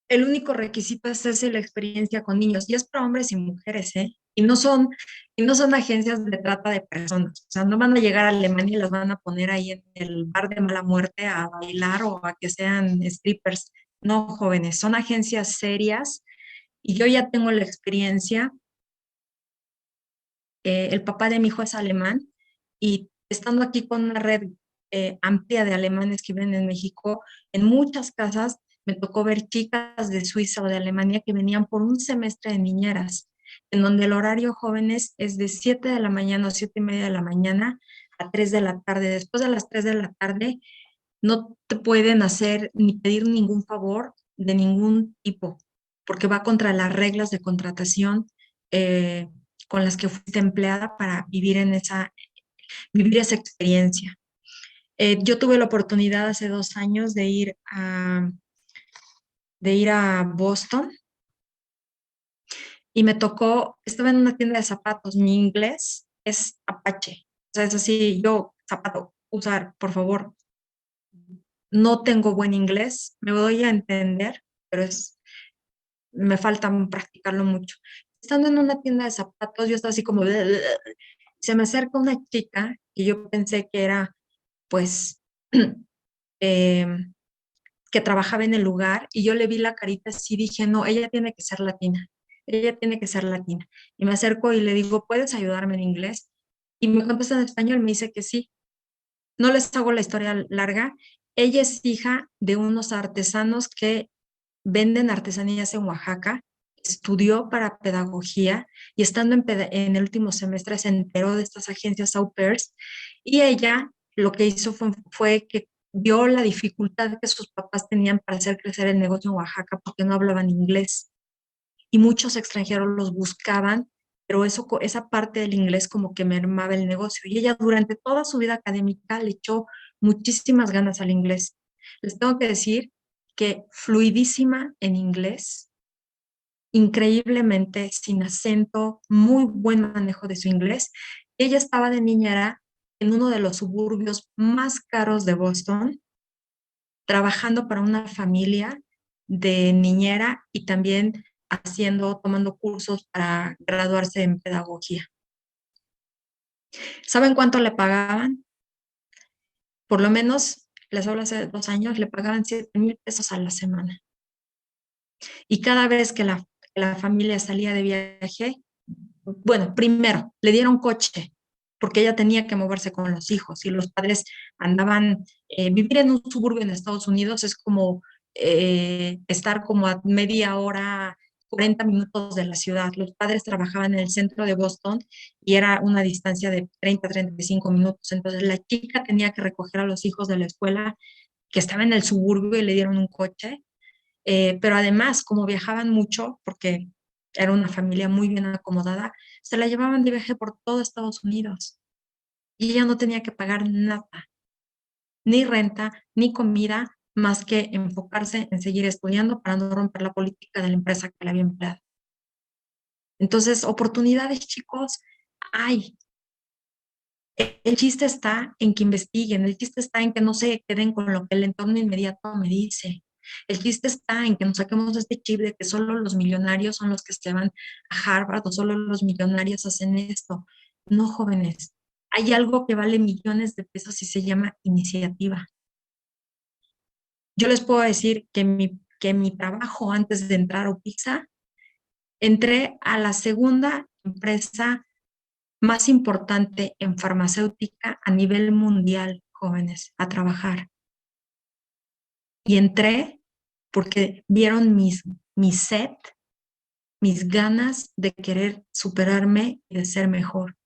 el único requisito es hacerse la experiencia con niños, y es para hombres y mujeres, ¿eh? Y no son agencias de trata de personas. O sea, no van a llegar a Alemania y las van a poner ahí en el bar de mala muerte a bailar o a que sean strippers. No, jóvenes, son agencias serias y yo ya tengo la experiencia. El papá de mi hijo es alemán y estando aquí con una red amplia de alemanes que viven en México, en muchas casas me tocó ver chicas de Suiza o de Alemania que venían por un semestre de niñeras, en donde el horario jóvenes es de 7 de la mañana o 7:30 de la mañana a 3 de la tarde. Después de las 3 de la tarde no te pueden hacer ni pedir ningún favor de ningún tipo, porque va contra las reglas de contratación eh, con las que fuiste empleada para vivir esa experiencia. Yo tuve la oportunidad hace 2 años de ir a Boston y me tocó, estaba en una tienda de zapatos, mi inglés es apache, o sea, es así, yo, zapato, usar, por favor, no tengo buen inglés, me doy a entender, pero me falta practicarlo mucho. Estando en una tienda de zapatos, yo estaba así como, se me acerca una chica y yo pensé que era, pues, eh, que trabajaba en el lugar y yo le vi la carita así, dije, no, ella tiene que ser latina, ella tiene que ser latina. Y me acerco y le digo, ¿puedes ayudarme en inglés? Y me contesta en español, me dice que sí. No les hago la historia larga. Ella es hija de unos artesanos que venden artesanías en Oaxaca, estudió para pedagogía y estando en el último semestre se enteró de estas agencias au pairs y ella lo que hizo fue que vio la dificultad que sus papás tenían para hacer crecer el negocio en Oaxaca porque no hablaban inglés y muchos extranjeros los buscaban, pero esa parte del inglés como que mermaba el negocio. Y ella durante toda su vida académica le echó muchísimas ganas al inglés. Les tengo que decir que fluidísima en inglés, increíblemente sin acento, muy buen manejo de su inglés. Ella estaba de niñera en uno de los suburbios más caros de Boston, trabajando para una familia de niñera y también tomando cursos para graduarse en pedagogía. ¿Saben cuánto le pagaban? Por lo menos, les hablo hace 2 años, le pagaban 7,000 pesos a la semana. Y cada vez que la familia salía de viaje, bueno, primero, le dieron coche, porque ella tenía que moverse con los hijos y los padres andaban, vivir en un suburbio en Estados Unidos es como estar como a media hora, 40 minutos de la ciudad. Los padres trabajaban en el centro de Boston y era una distancia de 35 minutos. Entonces la chica tenía que recoger a los hijos de la escuela que estaba en el suburbio y le dieron un coche. Pero además, como viajaban mucho, porque era una familia muy bien acomodada, se la llevaban de viaje por todo Estados Unidos y ella no tenía que pagar nada, ni renta, ni comida, más que enfocarse en seguir estudiando para no romper la política de la empresa que la había empleado. Entonces, oportunidades, chicos, hay. El chiste está en que investiguen, el chiste está en que no se queden con lo que el entorno inmediato me dice. El chiste está en que nos saquemos de este chip de que solo los millonarios son los que se van a Harvard o solo los millonarios hacen esto. No, jóvenes, hay algo que vale millones de pesos y se llama iniciativa. Yo les puedo decir que mi trabajo antes de entrar a Pizza, entré a la segunda empresa más importante en farmacéutica a nivel mundial, jóvenes, a trabajar. Y entré porque vieron mi sed, mis ganas de querer superarme y de ser mejor.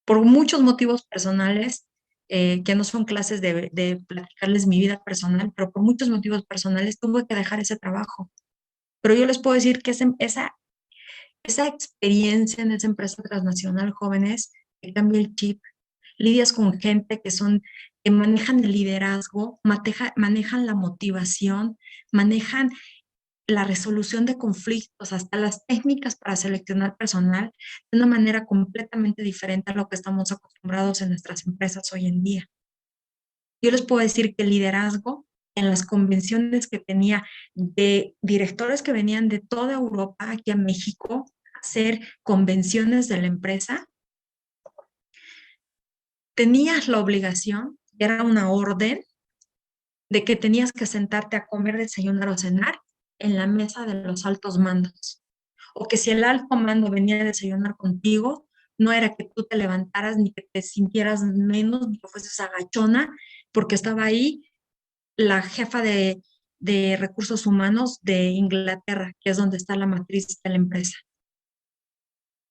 Por muchos motivos personales, que no son clases de platicarles mi vida personal, pero por muchos motivos personales tuve que dejar ese trabajo. Pero yo les puedo decir que esa experiencia en esa empresa transnacional, jóvenes, que cambia el chip. Lidias con gente que manejan el liderazgo, manejan la motivación, manejan la resolución de conflictos, hasta las técnicas para seleccionar personal de una manera completamente diferente a lo que estamos acostumbrados en nuestras empresas hoy en día. Yo les puedo decir que el liderazgo en las convenciones que tenía de directores que venían de toda Europa aquí a México a hacer convenciones de la empresa, tenías la obligación, era una orden, de que tenías que sentarte a comer, desayunar o cenar en la mesa de los altos mandos. O que si el alto mando venía a desayunar contigo, no era que tú te levantaras ni que te sintieras menos, ni que fueses agachona, porque estaba ahí la jefa de recursos humanos de Inglaterra, que es donde está la matriz de la empresa.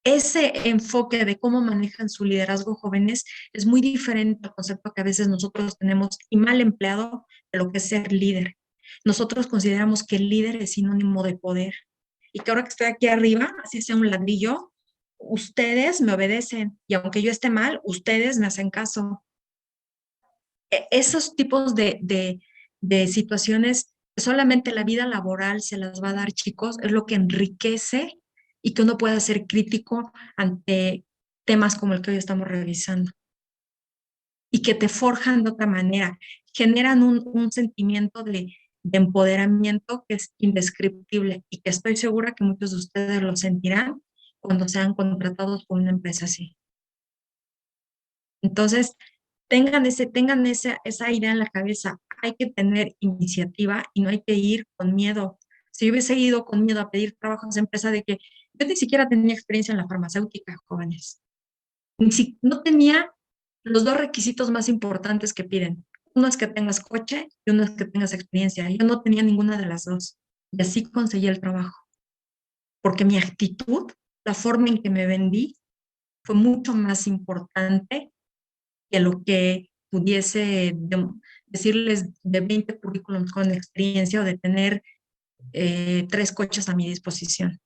Ese enfoque de cómo manejan su liderazgo jóvenes es muy diferente al concepto que a veces nosotros tenemos y mal empleado de lo que es ser líder. Nosotros consideramos que el líder es sinónimo de poder y que ahora que estoy aquí arriba, así sea un ladrillo, ustedes me obedecen y aunque yo esté mal, ustedes me hacen caso. Esos tipos de situaciones que solamente la vida laboral se las va a dar, chicos, es lo que enriquece y que uno pueda ser crítico ante temas como el que hoy estamos revisando y que te forjan de otra manera, generan un sentimiento de empoderamiento que es indescriptible y que estoy segura que muchos de ustedes lo sentirán cuando sean contratados por una empresa así. Entonces, tengan esa idea en la cabeza. Hay que tener iniciativa y no hay que ir con miedo. Si yo hubiese ido con miedo a pedir trabajo a esa empresa de que yo ni siquiera tenía experiencia en la farmacéutica, jóvenes. No tenía los dos requisitos más importantes que piden. Uno es que tengas coche y uno es que tengas experiencia. Yo no tenía ninguna de las dos. Y así conseguí el trabajo. Porque mi actitud, la forma en que me vendí, fue mucho más importante que lo que pudiese decirles de 20 currículums con experiencia o de tener 3 coches a mi disposición.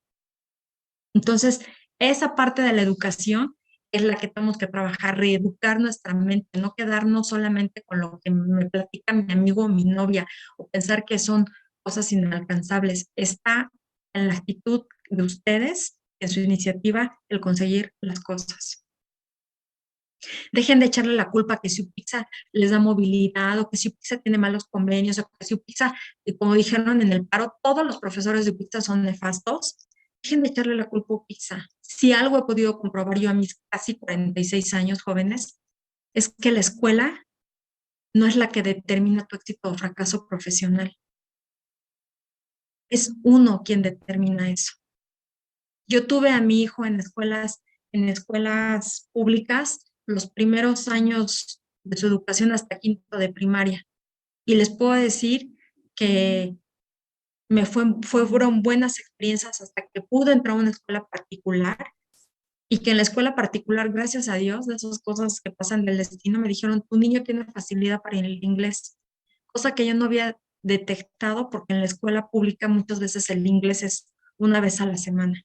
Entonces, esa parte de la educación es la que tenemos que trabajar, reeducar nuestra mente, no quedarnos solamente con lo que me platica mi amigo o mi novia o pensar que son cosas inalcanzables. Está en la actitud de ustedes, en su iniciativa, el conseguir las cosas. Dejen de echarle la culpa que si Pizza les da movilidad o que si Pizza tiene malos convenios o que si Pizza, como dijeron en el paro, todos los profesores de Pizza son nefastos. Dejen de echarle la culpa a Pizza. Si algo he podido comprobar yo a mis casi 46 años jóvenes, es que la escuela no es la que determina tu éxito o fracaso profesional. Es uno quien determina eso. Yo tuve a mi hijo en escuelas públicas los primeros años de su educación hasta quinto de primaria. Y les puedo decir que fueron buenas experiencias hasta que pude entrar a una escuela particular y que en la escuela particular, gracias a Dios, de esas cosas que pasan del destino, me dijeron, tu niño tiene facilidad para el inglés, cosa que yo no había detectado porque en la escuela pública muchas veces el inglés es una vez a la semana.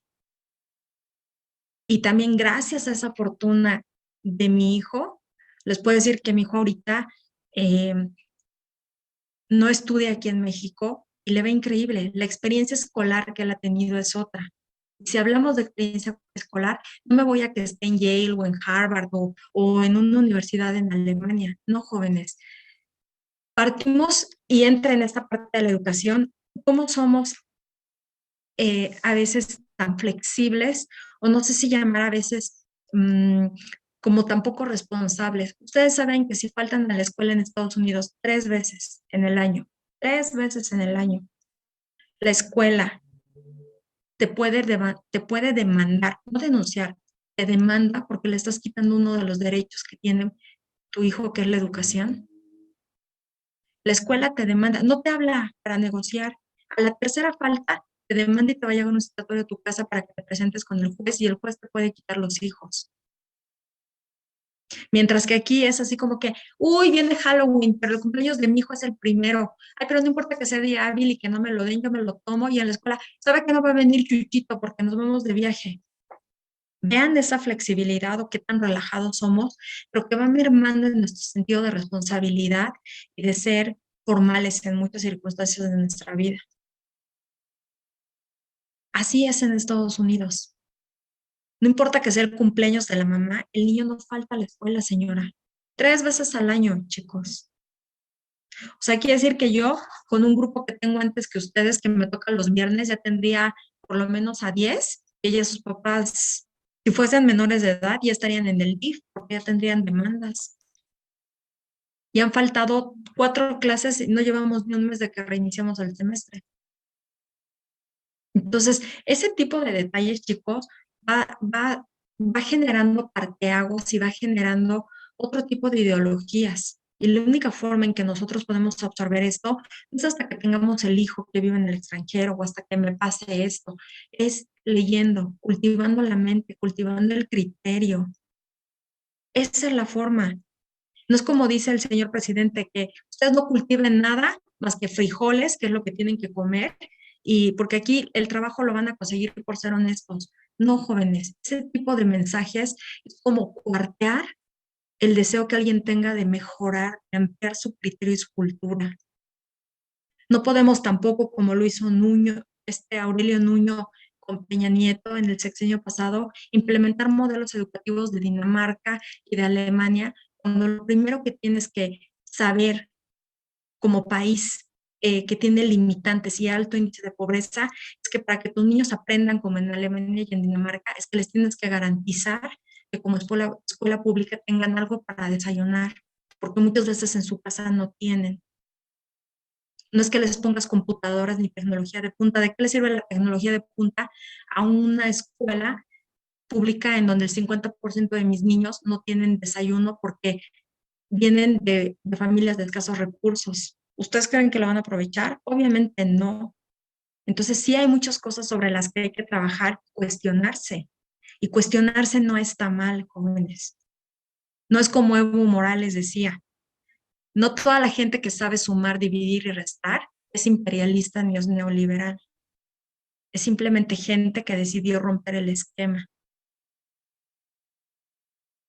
Y también gracias a esa fortuna de mi hijo, les puedo decir que mi hijo ahorita eh, no estudia aquí en México y le va increíble. La experiencia escolar que él ha tenido es otra. Si hablamos de experiencia escolar, no me voy a que esté en Yale o en Harvard o en una universidad en Alemania. No, jóvenes. Partimos y entra en esta parte de la educación, cómo somos a veces tan flexibles, o no sé si llamar a veces como tampoco responsables. Ustedes saben que si faltan a la escuela en Estados Unidos 3 veces en el año, 3 veces en el año, la escuela te puede demandar, no denunciar, te demanda porque le estás quitando uno de los derechos que tiene tu hijo, que es la educación. La escuela te demanda, no te habla para negociar. A la tercera falta, te demanda y te va a llevar un citatorio a tu casa para que te presentes con el juez y el juez te puede quitar los hijos. Mientras que aquí es así como que, uy, viene Halloween, pero el cumpleaños de mi hijo es el primero. Ay, pero no importa que sea día hábil y que no me lo den, yo me lo tomo y en la escuela, ¿sabe que no va a venir Chuchito porque nos vamos de viaje? Vean esa flexibilidad o qué tan relajados somos, pero que va mermando en nuestro sentido de responsabilidad y de ser formales en muchas circunstancias de nuestra vida. Así es en Estados Unidos. No importa que sea el cumpleaños de la mamá, el niño no falta a la escuela, señora. 3 veces al año, chicos. O sea, quiere decir que yo, con un grupo que tengo antes que ustedes, que me toca los viernes, ya tendría por lo menos a 10, que ya sus papás, si fuesen menores de edad, ya estarían en el DIF, porque ya tendrían demandas. Y han faltado 4 clases y no llevamos ni un mes de que reiniciamos el semestre. Entonces, ese tipo de detalles, chicos, va generando parteaguas y va generando otro tipo de ideologías. Y la única forma en que nosotros podemos absorber esto es hasta que tengamos el hijo que vive en el extranjero o hasta que me pase esto. Es leyendo, cultivando la mente, cultivando el criterio. Esa es la forma. No es como dice el señor presidente, que ustedes no cultiven nada más que frijoles, que es lo que tienen que comer, y porque aquí el trabajo lo van a conseguir por ser honestos. No, jóvenes, ese tipo de mensajes es como cuartear el deseo que alguien tenga de mejorar, de ampliar su criterio y su cultura. No podemos tampoco, como lo hizo Nuño, Aurelio Nuño con Peña Nieto en el sexenio pasado, implementar modelos educativos de Dinamarca y de Alemania, cuando lo primero que tienes que saber como país que tiene limitantes y alto índice de pobreza es que para que tus niños aprendan como en Alemania y en Dinamarca, es que les tienes que garantizar que como escuela pública tengan algo para desayunar, porque muchas veces en su casa no tienen. No es que les pongas computadoras ni tecnología de punta. ¿De qué le sirve la tecnología de punta a una escuela pública en donde el 50% de mis niños no tienen desayuno porque vienen de familias de escasos recursos? ¿Ustedes creen que lo van a aprovechar? Obviamente no. Entonces sí hay muchas cosas sobre las que hay que trabajar, cuestionarse. Y cuestionarse no está mal, jóvenes. No es como Evo Morales decía, no toda la gente que sabe sumar, dividir y restar es imperialista ni es neoliberal. Es simplemente gente que decidió romper el esquema.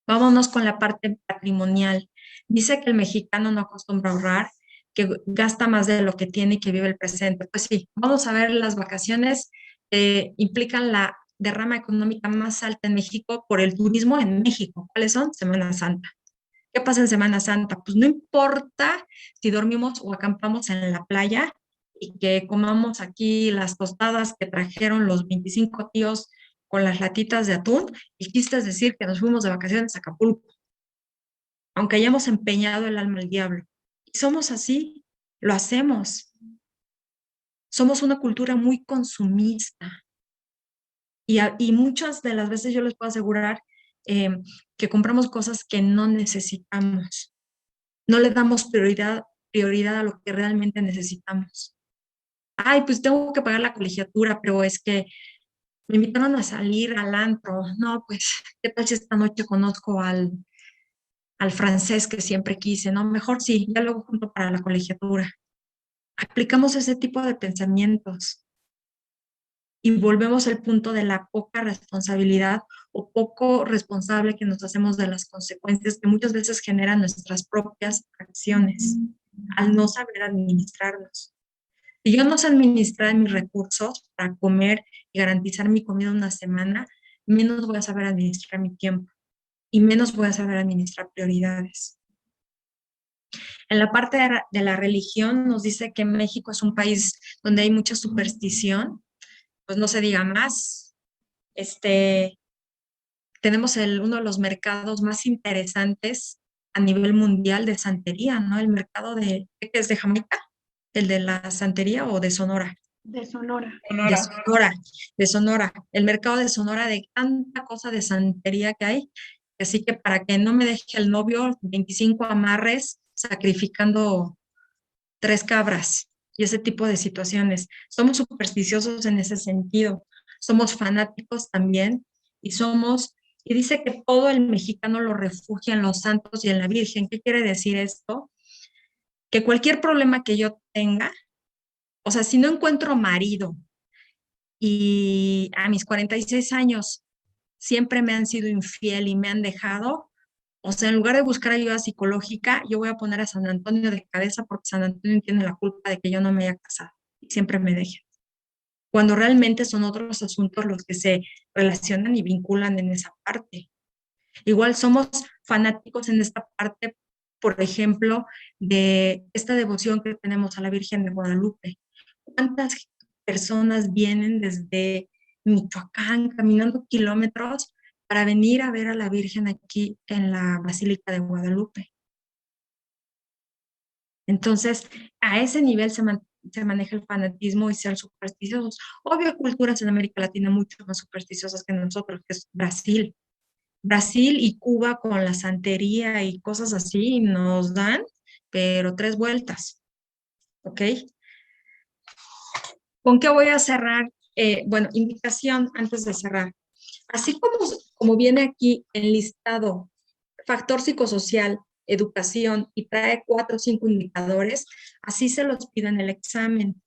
Vámonos con la parte patrimonial. Dice que el mexicano no acostumbra a ahorrar, que gasta más de lo que tiene y que vive el presente. Pues sí, vamos a ver las vacaciones implican la derrama económica más alta en México por el turismo en México. ¿Cuáles son? Semana Santa. ¿Qué pasa en Semana Santa? Pues no importa si dormimos o acampamos en la playa y que comamos aquí las tostadas que trajeron los 25 tíos con las latitas de atún, y quiste decir que nos fuimos de vacaciones a Acapulco, aunque hayamos empeñado el alma al diablo. Y somos así, lo hacemos. Somos una cultura muy consumista y muchas de las veces yo les puedo asegurar eh, que compramos cosas que no necesitamos. No le damos prioridad a lo que realmente necesitamos. Ay, pues tengo que pagar la colegiatura, pero es que me invitaron a salir al antro. No, pues, ¿qué tal si esta noche conozco al francés que siempre quise? No, mejor sí, ya luego junto para la colegiatura. Aplicamos ese tipo de pensamientos y volvemos al punto de la poca responsabilidad o poco responsable que nos hacemos de las consecuencias que muchas veces generan nuestras propias acciones al no saber administrarnos. Si yo no sé administrar mis recursos para comer y garantizar mi comida una semana, menos voy a saber administrar mi tiempo y menos voy a saber administrar prioridades. En la parte de la religión nos dice que México es un país donde hay mucha superstición, pues no se diga más. Este, tenemos uno de los mercados más interesantes a nivel mundial de santería, ¿no? El mercado ¿qué es de Jamaica? ¿El de la santería o de Sonora?
De Sonora.
De Sonora, de Sonora. El mercado de Sonora, de tanta cosa de santería que hay. Así que para que no me deje el novio, 25 amarres sacrificando 3 cabras y ese tipo de situaciones. Somos supersticiosos en ese sentido. Somos fanáticos también y dice que todo el mexicano lo refugia en los santos y en la Virgen. ¿Qué quiere decir esto? Que cualquier problema que yo tenga, o sea, si no encuentro marido y a mis 46 años siempre me han sido infiel y me han dejado, o sea, en lugar de buscar ayuda psicológica, yo voy a poner a San Antonio de cabeza porque San Antonio tiene la culpa de que yo no me haya casado y siempre me dejen. Cuando realmente son otros asuntos los que se relacionan y vinculan en esa parte. Igual somos fanáticos en esta parte por ejemplo, de esta devoción que tenemos a la Virgen de Guadalupe. ¿Cuántas personas vienen desde Michoacán caminando kilómetros para venir a ver a la Virgen aquí en la Basílica de Guadalupe? Entonces, a ese nivel se maneja el fanatismo y ser supersticiosos. Obvio, hay culturas en América Latina mucho más supersticiosas que nosotros, que es Brasil. Brasil y Cuba con la santería y cosas así nos dan, pero tres vueltas, ¿ok? ¿Con qué voy a cerrar? Bueno, invitación antes de cerrar. Así como viene aquí el listado, factor psicosocial, educación, y trae 4 o 5 indicadores, así se los pido en el examen.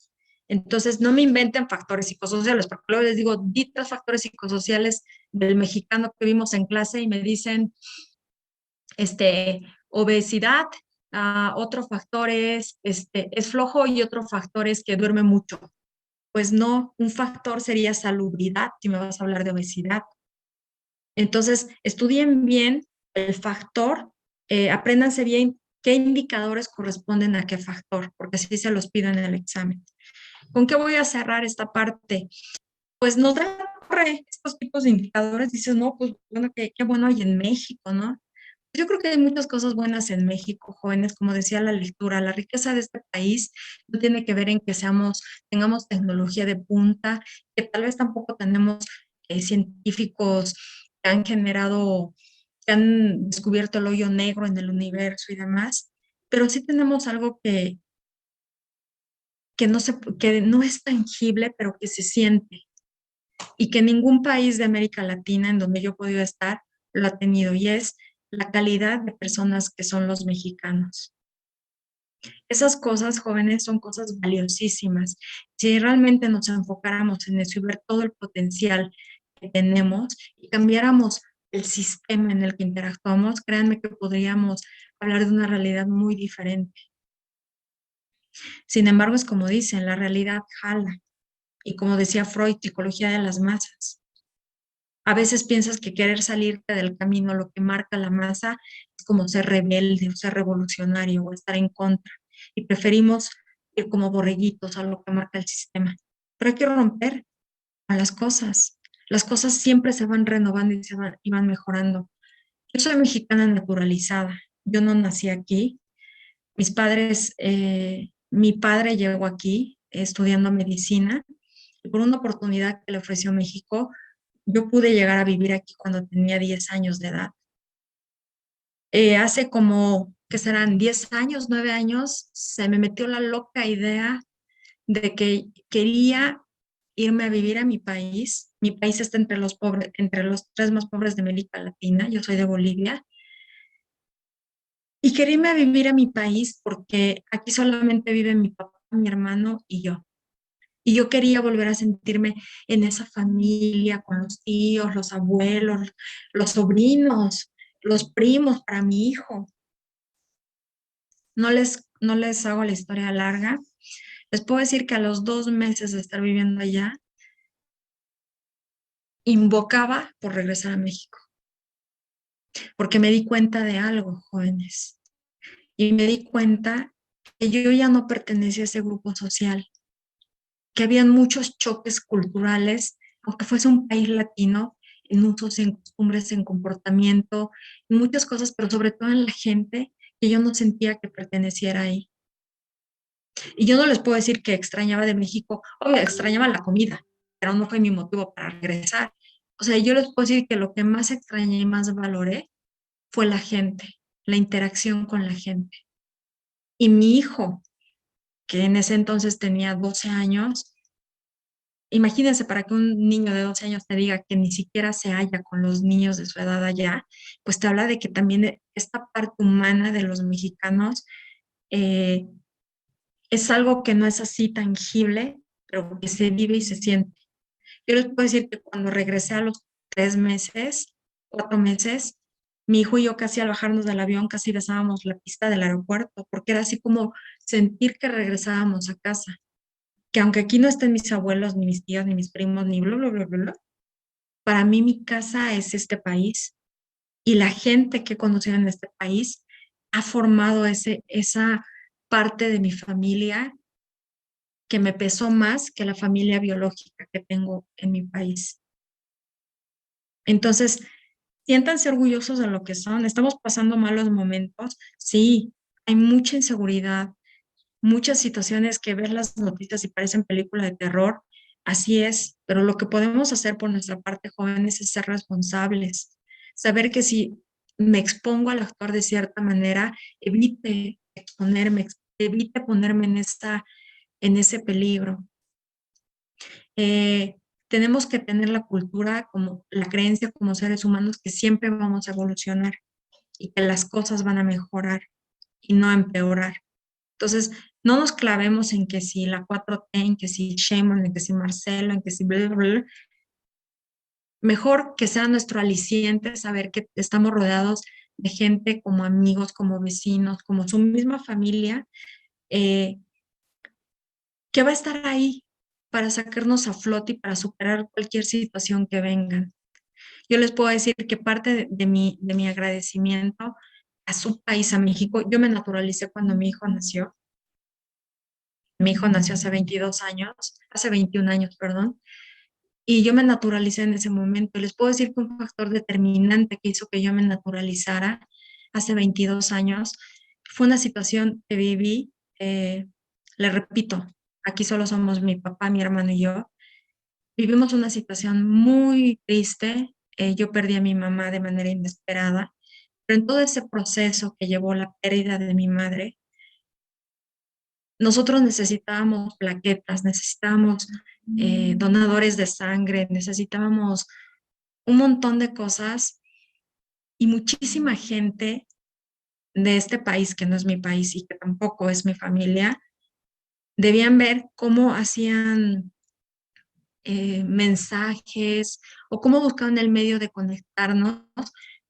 Entonces, no me inventen factores psicosociales, porque luego les digo, di 3 factores psicosociales del mexicano que vimos en clase y me dicen, obesidad, otro factor es flojo y otro factor es que duerme mucho. Pues no, un factor sería salubridad, si me vas a hablar de obesidad. Entonces, estudien bien el factor, apréndanse bien qué indicadores corresponden a qué factor, porque así se los pido en el examen. ¿Con qué voy a cerrar esta parte? Pues nos da estos tipos de indicadores, dices, no, pues bueno, qué bueno hay en México, ¿no? Yo creo que hay muchas cosas buenas en México, jóvenes, como decía la lectura, la riqueza de este país no tiene que ver en que tengamos tecnología de punta, que tal vez tampoco tenemos científicos que han generado, que han descubierto el hoyo negro en el universo y demás, pero sí tenemos algo que no es tangible, pero que se siente y que ningún país de América Latina en donde yo he podido estar lo ha tenido, y es la calidad de personas que son los mexicanos. Esas cosas, jóvenes, son cosas valiosísimas. Si realmente nos enfocáramos en eso y ver todo el potencial que tenemos y cambiáramos el sistema en el que interactuamos, créanme que podríamos hablar de una realidad muy diferente. Sin embargo, es como dicen, la realidad jala. Y como decía Freud, psicología de las masas. A veces piensas que querer salirte del camino, lo que marca la masa, es como ser rebelde o ser revolucionario o estar en contra. Y preferimos ir como borreguitos a lo que marca el sistema. Pero hay que romper a las cosas. Las cosas siempre se van renovando y van mejorando. Yo soy mexicana naturalizada. Yo no nací aquí. Mis padres, mi padre llegó aquí estudiando medicina y por una oportunidad que le ofreció México, yo pude llegar a vivir aquí cuando tenía 10 años de edad. Hace como, que serán 10 años, 9 años, se me metió la loca idea de que quería irme a vivir a mi país. Mi país está entre los pobres, entre los 3 más pobres de América Latina. Yo soy de Bolivia. Y quería irme a vivir a mi país porque aquí solamente vive mi papá, mi hermano y yo. Y yo quería volver a sentirme en esa familia, con los tíos, los abuelos, los sobrinos, los primos para mi hijo. No les hago la historia larga. Les puedo decir que a los 2 meses de estar viviendo allá, invocaba por regresar a México, porque me di cuenta de algo, jóvenes. Y me di cuenta que yo ya no pertenecía a ese grupo social, que habían muchos choques culturales, aunque fuese un país latino, en usos, en costumbres, en comportamiento, en muchas cosas, pero sobre todo en la gente, que yo no sentía que perteneciera ahí. Y yo no les puedo decir que extrañaba de México, obvio, extrañaba la comida, pero no fue mi motivo para regresar. O sea, yo les puedo decir que lo que más extrañé y más valoré fue la gente, la interacción con la gente. Y mi hijo, que en ese entonces tenía 12 años, imagínense para que un niño de 12 años te diga que ni siquiera se halla con los niños de su edad allá, pues te habla de que también esta parte humana de los mexicanos eh, es algo que no es así tangible, pero que se vive y se siente. Yo les puedo decir que cuando regresé a los 3 meses, 4 meses, mi hijo y yo casi al bajarnos del avión casi besábamos la pista del aeropuerto, porque era así como sentir que regresábamos a casa, que aunque aquí no estén mis abuelos, ni mis tíos, ni mis primos, ni bla, bla, bla, bla, bla, para mí mi casa es este país y la gente que he conocido en este país ha formado esa parte de mi familia que me pesó más que la familia biológica que tengo en mi país. Entonces, siéntanse orgullosos de lo que son. Estamos pasando malos momentos. Sí, hay mucha inseguridad, muchas situaciones que ver las noticias y parecen película de terror. Así es, pero lo que podemos hacer por nuestra parte, jóvenes, es ser responsables. Saber que si me expongo al actuar de cierta manera, evite exponerme, evite ponerme en ese peligro. Eh, tenemos que tener la cultura, como la creencia como seres humanos, que siempre vamos a evolucionar y que las cosas van a mejorar y no a empeorar. Entonces, no nos clavemos en que si la 4T, en que si Sheinbaum, en que si Marcelo, en que si bla, bla, bla. Mejor que sea nuestro aliciente saber que estamos rodeados de gente como amigos, como vecinos, como su misma familia, eh, que va a estar ahí para sacarnos a flote y para superar cualquier situación que venga. Yo les puedo decir que parte de mi agradecimiento a su país, a México, yo me naturalicé cuando mi hijo nació. Mi hijo nació hace 21 años, perdón, y yo me naturalicé en ese momento. Les puedo decir que un factor determinante que hizo que yo me naturalizara hace 22 años fue una situación que viví, le repito, aquí solo somos mi papá, mi hermano y yo. Vivimos una situación muy triste. Yo perdí a mi mamá de manera inesperada, pero en todo ese proceso que llevó la pérdida de mi madre, nosotros necesitábamos plaquetas, necesitábamos donadores de sangre, necesitábamos un montón de cosas y muchísima gente de este país, que no es mi país y que tampoco es mi familia, debían ver cómo hacían mensajes o cómo buscaban el medio de conectarnos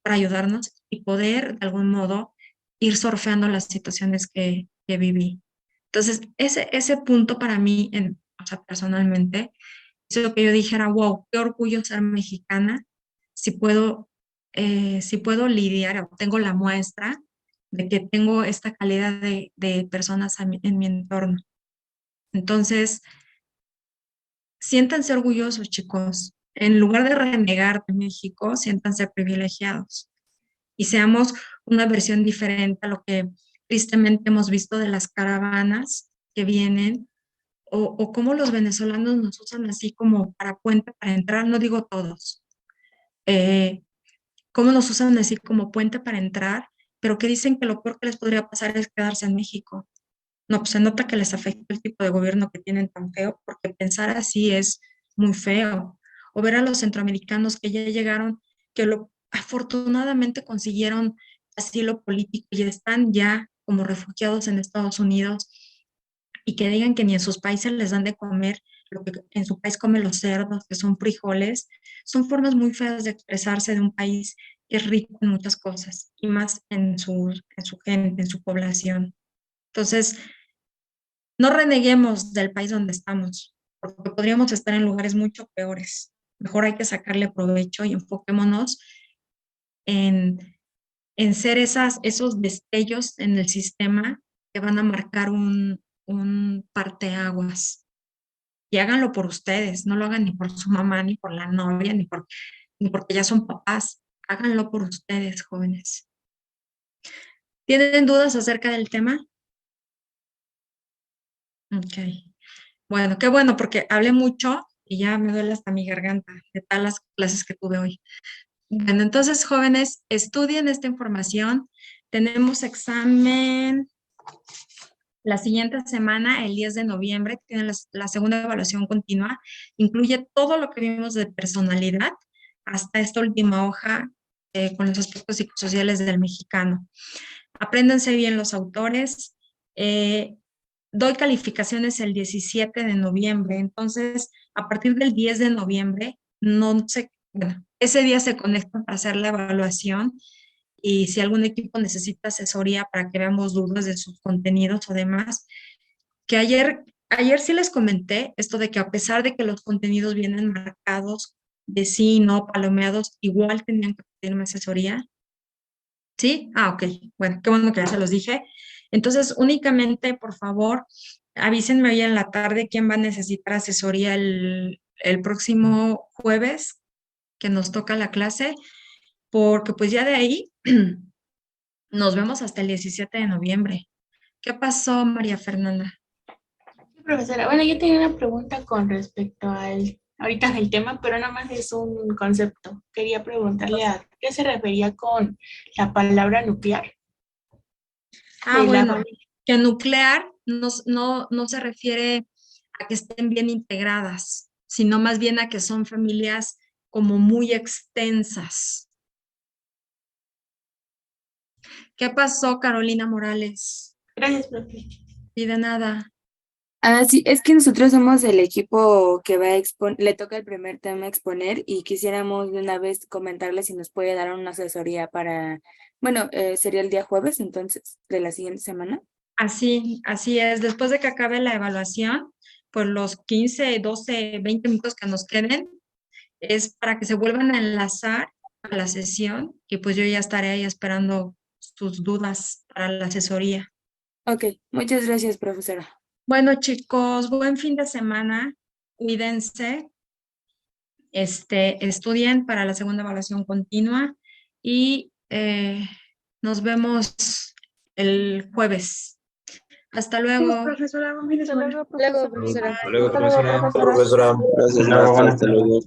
para ayudarnos y poder de algún modo ir surfeando las situaciones que viví. Entonces, ese punto para mí, o sea, personalmente, hizo que yo dijera, wow, qué orgullo ser mexicana, si puedo, si puedo lidiar o tengo la muestra de que tengo esta calidad de personas en mi entorno. Entonces, siéntanse orgullosos, chicos. En lugar de renegar de México, siéntanse privilegiados y seamos una versión diferente a lo que tristemente hemos visto de las caravanas que vienen o cómo los venezolanos nos usan así como para puente para entrar, no digo todos, eh, cómo nos usan así como puente para entrar, pero que dicen que lo peor que les podría pasar es quedarse en México. No, pues se nota que les afecta el tipo de gobierno que tienen tan feo, porque pensar así es muy feo. O ver a los centroamericanos que ya llegaron, que afortunadamente consiguieron asilo político y están ya como refugiados en Estados Unidos y que digan que ni en sus países les dan de comer lo que en su país comen los cerdos, que son frijoles, son formas muy feas de expresarse de un país que es rico en muchas cosas y más en su gente, en su población. Entonces, no reneguemos del país donde estamos, porque podríamos estar en lugares mucho peores. Mejor hay que sacarle provecho y enfoquémonos en, en ser esos destellos en el sistema que van a marcar un parteaguas. Y háganlo por ustedes, no lo hagan ni por su mamá, ni por la novia, ni porque ya son papás. Háganlo por ustedes, jóvenes. ¿Tienen dudas acerca del tema? Ok. Bueno, qué bueno, porque hablé mucho y ya me duele hasta mi garganta de todas las clases que tuve hoy. Bueno, entonces, jóvenes, estudien esta información. Tenemos examen la siguiente semana, el 10 de noviembre, tiene la segunda evaluación continua. Incluye todo lo que vimos de personalidad hasta esta última hoja con los aspectos psicosociales del mexicano. Apréndanse bien los autores. Doy calificaciones el 17 de noviembre, entonces a partir del 10 de noviembre, no sé, bueno, ese día se conectan para hacer la evaluación y si algún equipo necesita asesoría para que veamos dudas de sus contenidos o demás, que ayer sí les comenté esto de que a pesar de que los contenidos vienen marcados de sí, no, palomeados, igual tenían que pedirme asesoría. ¿Sí? Ah, ok. Bueno, qué bueno que ya se los dije. Entonces, únicamente, por favor, avísenme hoy en la tarde quién va a necesitar asesoría el próximo jueves que nos toca la clase, porque pues ya de ahí nos vemos hasta el 17 de noviembre. ¿Qué pasó, María Fernanda?
Sí, profesora, bueno, yo tenía una pregunta con respecto al, ahorita el tema, pero nada más es un concepto. Quería preguntarle a qué se refería con la palabra nuclear
Ah,
de la
bueno,
familia.
que nuclear no se refiere a que estén bien integradas, sino más bien a que son familias como muy extensas. ¿Qué pasó, Carolina Morales?
Gracias, profe.
Y de nada.
Ah, sí, es que nosotros somos el equipo que va a exponer, le toca el primer tema exponer y quisiéramos de una vez comentarle si nos puede dar una asesoría para, bueno, sería el día jueves entonces, de la siguiente semana.
Así es. Después de que acabe la evaluación, pues los 15, 12, 20 minutos que nos queden es para que se vuelvan a enlazar a la sesión y pues yo ya estaré ahí esperando sus dudas para la asesoría.
Ok, muchas gracias, profesora.
Bueno, chicos, buen fin de semana. Cuídense, estudien para la segunda evaluación continua y nos vemos el jueves. Hasta luego.
Profesora, buen fin de
Hasta
semana.
luego, profesora.
Luego,
Hasta luego,
profesora.
profesora.
Profesora, gracias,
Hasta luego,
hasta
buenas
luego.